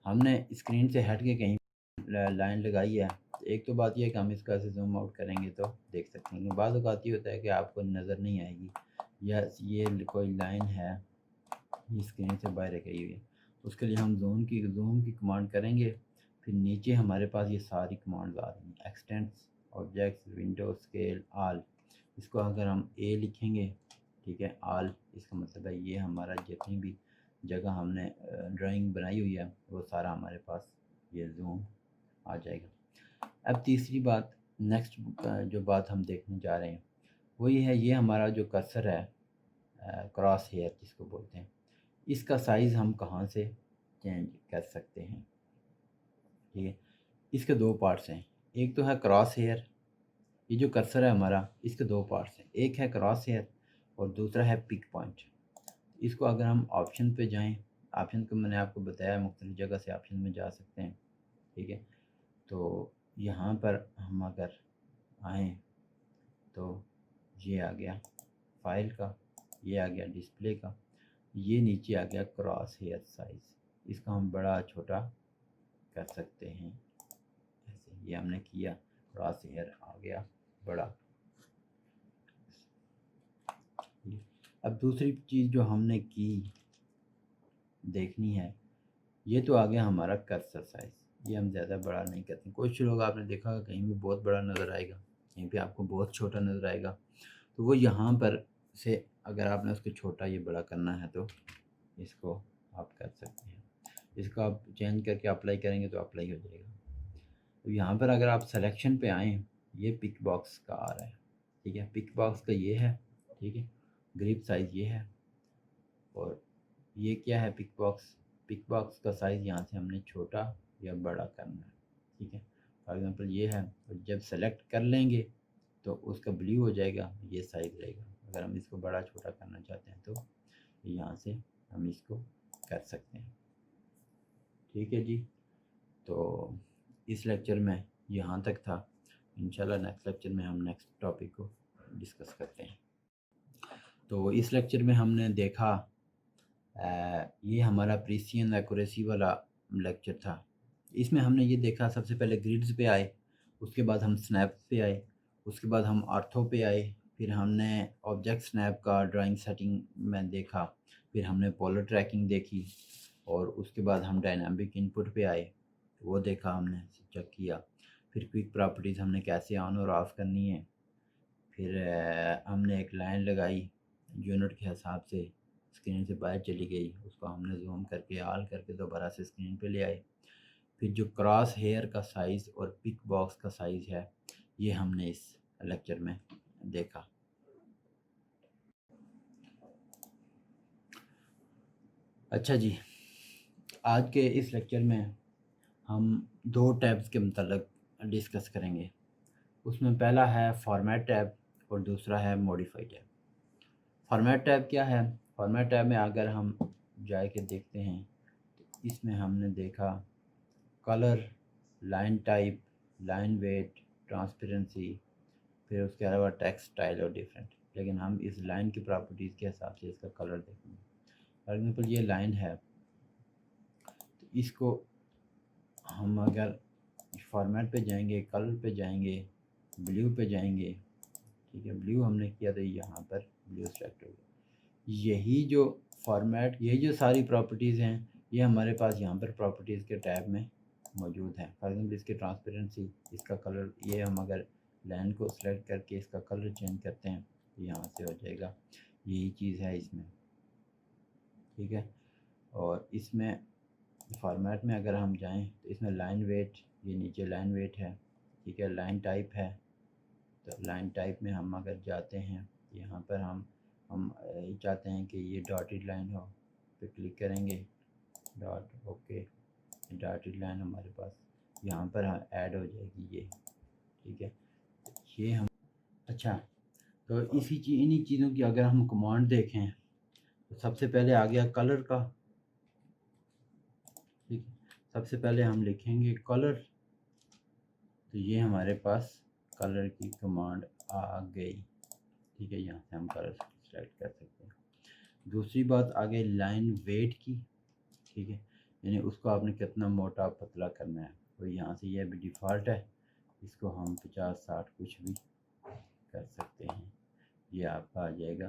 हमने स्क्रीन से हट के कहीं लाइन लगाई है, तो एक तो बात यह है कि हम इसका ऐसे जूम आउट करेंगे तो देख सकते हैं। बाद औक़ात ये होता है कि आपको नज़र नहीं आएगी, या ये कोई लाइन है ये स्क्रीन से बाहर गई हुई है, उसके लिए हम जूम की कमांड करेंगे। फिर नीचे हमारे पास ये सारी कमांड्स आ रही हैं, x tends, objects, window, scale, all. इसको अगर हम ए लिखेंगे, ठीक है, ऑल, इसका मतलब है ये हमारा जितनी भी जगह हमने ड्राइंग बनाई हुई है वो सारा हमारे पास ये जूम आ जाएगा। अब तीसरी बात, नेक्स्ट जो बात हम देखने जा रहे हैं वो ये है, ये हमारा जो कर्सर है क्रॉस हेयर जिसको बोलते हैं, इसका साइज़ हम कहाँ से चेंज कर सकते हैं, ठीक है। इसके दो पार्ट्स हैं, एक तो है क्रॉस हेयर, ये जो कर्सर है हमारा इसके दो पार्ट्स हैं, एक है क्रॉस हेयर और दूसरा है पिक पॉइंट। इसको अगर हम ऑप्शन पे जाएं, ऑप्शन को मैंने आपको बताया मुख्तलिफ जगह से ऑप्शन में जा सकते हैं, ठीक है। तो यहाँ पर हम अगर आएँ तो ये आ गया फाइल का, ये आ गया डिस्प्ले का, ये नीचे आ गया क्रॉस हेयर साइज़। इसको हम बड़ा छोटा कर सकते हैं, ऐसे ये हमने किया, क्रॉस हेयर आ गया बड़ा। अब दूसरी चीज़ जो हमने की देखनी है, ये तो आ गया हमारा कर्सर साइज़, ये हम ज़्यादा बड़ा नहीं करते। कुछ लोग आपने देखा कहीं भी बहुत बड़ा नज़र आएगा, कहीं पे आपको बहुत छोटा नज़र आएगा, तो वो यहाँ पर से अगर आपने उसको छोटा ये बड़ा करना है तो इसको आप कर सकते हैं। इसको आप चेंज करके अप्लाई करेंगे तो अप्लाई हो जाएगा। तो यहाँ पर अगर आप सिलेक्शन पे आएँ, ये पिक बॉक्स का आ रहा है, ठीक है, पिक बॉक्स का ये है, ठीक है, ग्रिप साइज़ ये है, और ये क्या है पिक बॉक्स का साइज़ यहाँ से हमने छोटा या बड़ा करना है, ठीक है। फॉर एग्ज़ाम्पल ये है, और जब सेलेक्ट कर लेंगे तो उसका ब्लू हो जाएगा, ये साइज़ रहेगा। अगर हम इसको बड़ा छोटा करना चाहते हैं तो यहाँ से हम इसको कर सकते हैं, ठीक है जी। तो इस लेक्चर में यहाँ तक था, इंशाल्लाह नेक्स्ट लेक्चर में हम नेक्स्ट टॉपिक को डिस्कस करते हैं। तो इस लेक्चर में हमने देखा ये हमारा प्रिसिजन एक्यूरेसी वाला लेक्चर था। इसमें हमने ये देखा, सबसे पहले ग्रिड्स पे आए, उसके बाद हम स्नैप पे आए, उसके बाद हम आर्थो पे आए, फिर हमने ऑब्जेक्ट स्नैप का ड्राइंग सेटिंग में देखा, फिर हमने पोलर ट्रैकिंग देखी, और उसके बाद हम डायनामिक इनपुट पे आए, वो देखा, हमने चेक किया। फिर क्विक प्रॉपर्टीज़ हमने कैसे ऑन और ऑफ़ करनी है। फिर हमने एक लाइन लगाई यूनिट के हिसाब से, स्क्रीन से बाहर चली गई, उसको हमने जूम करके ऑल करके दोबारा से स्क्रीन पे ले आए। फिर जो क्रॉस हेयर का साइज़ और पिक बॉक्स का साइज़ है, ये हमने इस लेक्चर में देखा। अच्छा जी, आज के इस लेक्चर में हम 2 टैब्स के मतलब डिस्कस करेंगे। उसमें पहला है फॉर्मेट टैब और दूसरा है मॉडिफाई टैब। फॉर्मेट टैब क्या है? फॉर्मेट टैब में अगर हम जा के देखते हैं तो इसमें हमने देखा colour, line type, line weight, transparency, फिर उसके अलावा टेक्स्ट स्टाइल और डिफरेंट। लेकिन हम इस लाइन की प्रॉपर्टीज़ के हिसाब से इसका कलर देखेंगे। फॉर एग्जांपल ये लाइन है, तो इसको हम अगर फॉर्मेट पे जाएंगे, कलर पे जाएंगे, ब्लू पे जाएंगे, ठीक है, ब्लू हमने किया तो यहाँ पर ब्लू सेलेक्ट हो गया। यही जो फॉर्मेट, यही जो सारी प्रॉपर्टीज़ हैं, ये हमारे पास यहाँ पर प्रॉपर्टीज़ के टैब में मौजूद हैं। फॉर एग्जाम्पल इसकी ट्रांसपेरेंसी, इसका कलर, ये हम अगर लाइन को सिलेक्ट करके इसका कलर चेंज करते हैं तो यहाँ से हो जाएगा। यही चीज़ है इसमें, ठीक है। और इसमें फॉर्मेट में अगर हम जाएं तो इसमें लाइन वेट, ये नीचे लाइन वेट है, ठीक है। लाइन टाइप है, तो लाइन टाइप में हम अगर जाते हैं, यहाँ पर हम चाहते हैं कि ये डॉटेड लाइन हो, तो क्लिक करेंगे, डॉट, ओके, डॉटेड लाइन हमारे पास यहाँ पर ऐड हो जाएगी ये, ठीक है। तो ये हम, अच्छा, तो इन्हीं चीज़ों की अगर हम कमांड देखें तो सबसे पहले आ गया कलर का, ठीक है। सबसे पहले हम लिखेंगे कलर, तो ये हमारे पास कलर की कमांड आ गई, ठीक है। यहाँ से हम कलर सेलेक्ट कर सकते हैं। दूसरी बात आ गई लाइन वेट की, ठीक है, यानी उसको आपने कितना मोटा पतला करना है। तो यहाँ से ये भी डिफ़ॉल्ट है, इसको हम 50-60 कुछ भी कर सकते हैं। ये आपका आ जाएगा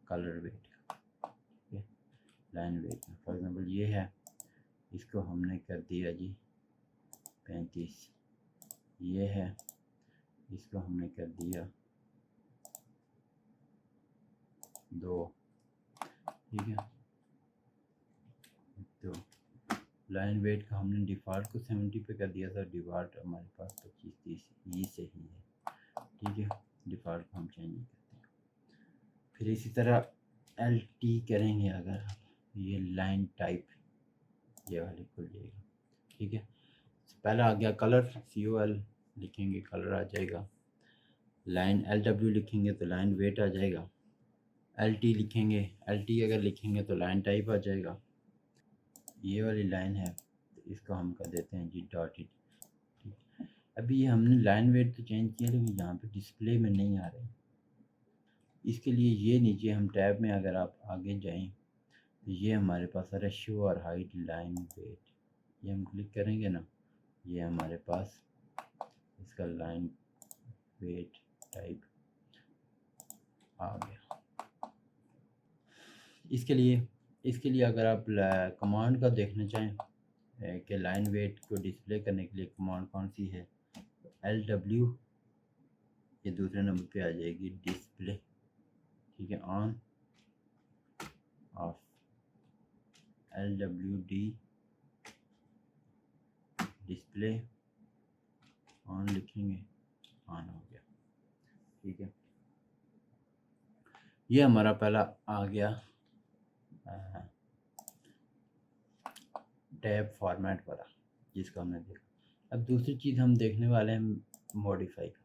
कलर वेट, ठीक है, लाइन वेट। फॉर एग्जांपल ये है, इसको हमने कर दिया जी 35। ये है, इसको हमने कर दिया 2, ठीक है। तो लाइन वेट का हमने डिफ़ॉल्ट को 70 पे कर दिया था, डिफ़ॉल्ट हमारे पास 25-30 ये सही है, ठीक है। डिफ़ॉल्ट को हम चेंज नहीं करते। फिर इसी तरह LT करेंगे अगर, ये लाइन टाइप, ये वाली खुल जाएगा, ठीक है। पहला आ गया कलर, COL लिखेंगे, कलर आ जाएगा। लाइन LW लिखेंगे तो लाइन वेट आ जाएगा। LT लिखेंगे, LT अगर लिखेंगे तो लाइन टाइप आ जाएगा। ये वाली लाइन है, तो इसको हम कर देते हैं जी डॉटेड, ठीक। अभी ये हमने लाइन वेट तो चेंज किया, लेकिन यहाँ पे डिस्प्ले में नहीं आ रहे। इसके लिए ये नीचे हम टैब में अगर आप आगे जाएं तो ये हमारे पास आ रहा है शो और हाइड लाइन वेट, ये हम क्लिक करेंगे ना, ये हमारे पास इसका लाइन वेट टाइप आ गया। इसके लिए अगर आप कमांड का देखना चाहें कि लाइन वेट को डिस्प्ले करने के लिए कमांड कौन सी है, तो LW ये दूसरे नंबर पे आ जाएगी, डिस्प्ले, ठीक है, on off, LWD display on लिखेंगे, ऑन हो गया, ठीक है। ये हमारा पहला आ गया टैब फॉर्मेट वाला, जिसको हमने देखा। अब दूसरी चीज़ हम देखने वाले हैं मॉडिफाई का।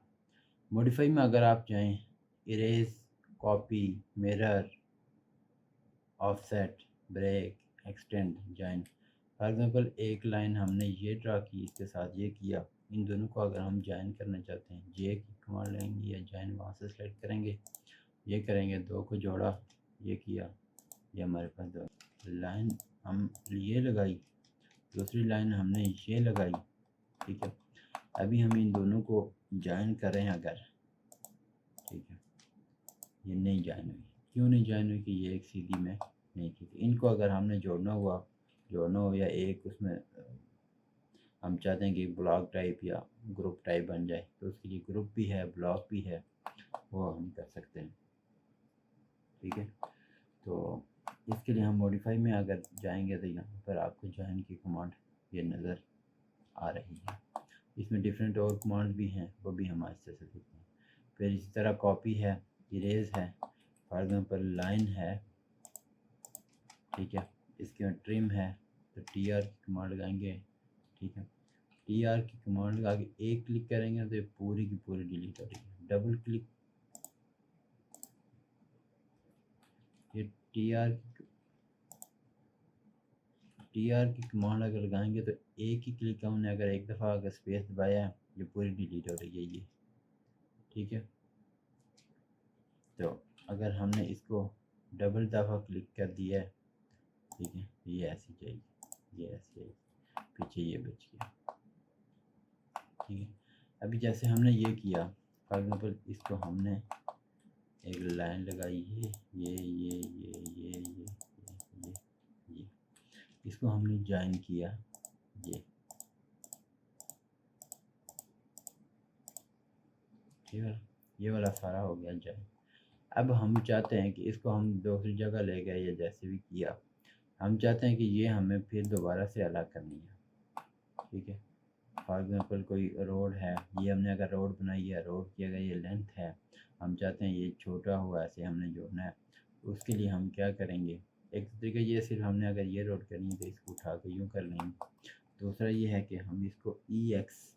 मॉडिफाई में अगर आप जाएं, erase, copy, mirror, offset, break, extend, join. For example एक लाइन हमने ये ड्रा की, इसके साथ ये किया, इन दोनों को अगर हम जॉइन करना चाहते हैं, जे की कमांड लेंगे या जॉइन वहाँ से सेलेक्ट करेंगे, ये करेंगे, 2 को जोड़ा, ये किया, ये हमारे पास 2 लाइन हम ये लगाई, दूसरी लाइन हमने ये लगाई, ठीक है। अभी हम इन दोनों को ज्वाइन करें अगर, ठीक है, ये नहीं ज्वाइन हुई। क्यों नहीं ज्वाइन हुई? कि ये एक सीधी में नहीं की थी। इनको अगर हमने जोड़ना हो या एक उसमें हम चाहते हैं कि ब्लॉक टाइप या ग्रुप टाइप बन जाए, तो उसके लिए ग्रुप भी है, ब्लॉक भी है, वो हम कर सकते हैं। ठीक है, तो इसके लिए हम मॉडिफाई में अगर जाएंगे तो यहाँ पर आपको ज्वाइन की कमांड ये नज़र आ रही है। इसमें डिफरेंट और कमांड भी हैं, वो भी हम आहिस्ते से देखते हैं। फिर इसी तरह कॉपी है, इरेज है, फॉर एग्जांपल लाइन है, ठीक है, इसके में ट्रिम है, तो TR की कमांड लगाएंगे, ठीक है। TR की कमांड लगा के एक क्लिक करेंगे तो ये पूरी की पूरी डिलीट हो रही है। डबल क्लिक, ये TR की कमांड अगर लगाएंगे तो एक ही क्लिक का हमने अगर एक दफ़ा अगर स्पेस दबाया है, ये पूरी डिलीट हो रही है ये, ठीक है। तो अगर हमने इसको डबल दफ़ा क्लिक कर दिया है, ठीक है, ये ऐसी जाएगी, ये ऐसी जाएगी, पीछे ये बच गया, ठीक है। अभी जैसे हमने ये किया, फॉर एग्जाम्पल इसको हमने एक लाइन लगाई है, ये इसको हमने ज्वाइन किया, ये ठीक है, ये वाला सारा हो गया ज्वाइन। अब हम चाहते हैं कि इसको हम दूसरी जगह ले गए या जैसे भी किया, हम चाहते हैं कि ये हमें फिर दोबारा से अलग करनी है, ठीक है। फॉर एग्जांपल कोई रोड है, ये हमने अगर रोड बनाई है, रोड की अगर ये लेंथ है, हम चाहते हैं ये छोटा हुआ ऐसे हमने जोड़ना है, उसके लिए हम क्या करेंगे, एक तरीका ये सिर्फ हमने अगर ये रोड करनी है तो इसको उठा के यूँ कर लेंगे। दूसरा ये है कि हम इसको EXPL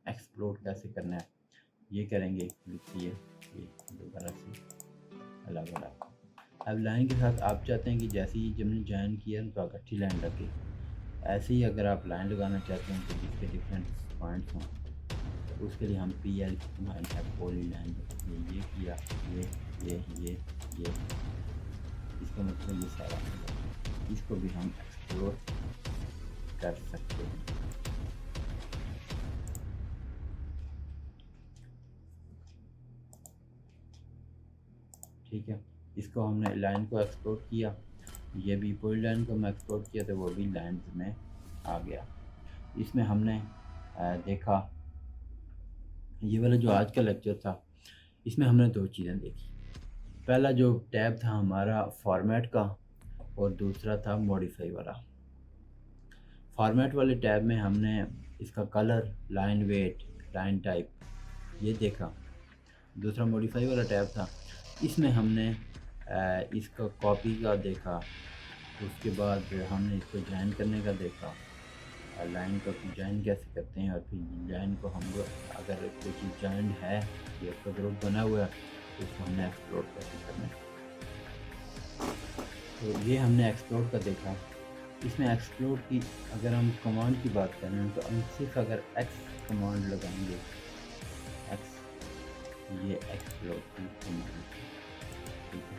एक्सप्लोड कैसे करना है, ये करेंगे, लिखिए ये दोबारा से अलग अलग। अब लाइन के साथ आप चाहते हैं कि जैसे ही जब हमने ज्वाइन किया तो इकट्ठी लाइन लगे, ऐसे ही अगर आप लाइन लगाना चाहते हैं तो जिसके डिफरेंट पॉइंट्स हों, तो उसके लिए हम PL की कमांड है, पॉली लाइन, ये किया, ये इसका मतलब ये सारा, इसको भी हम एक्सप्लोर कर सकते हैं। ठीक है, इसको हमने लाइन को एक्सपोर्ट किया, ये भी पॉली लाइन को मैं एक्सपोर्ट किया तो वो भी लाइन में आ गया। इसमें हमने देखा, ये वाला जो आज का लेक्चर था, इसमें हमने दो चीज़ें देखी। पहला जो टैब था हमारा फॉर्मेट का, और दूसरा था मॉडिफाई वाला। फॉर्मेट वाले टैब में हमने इसका colour, line weight, line type ये देखा। दूसरा मॉडिफाई वाला टैब था, इसमें हमने इसका कॉपी का देखा, उसके बाद हमने इसको ज्वाइन करने का देखा, लाइन को ज्वाइन कैसे करते हैं, और फिर लाइन को हम अगर कोई चीज़ ज्वाइन है या उसका ग्रुप बना हुआ है तो उसको हमने एक्सप्लोर कैसे करना है, तो ये हमने एक्सप्लोर का देखा। इसमें एक्सप्लोर की अगर हम कमांड की बात करें तो हम सिर्फ अगर X कमांड लगाएंगे, X, ये एक्सप्लोर की कमांड, ठीक है।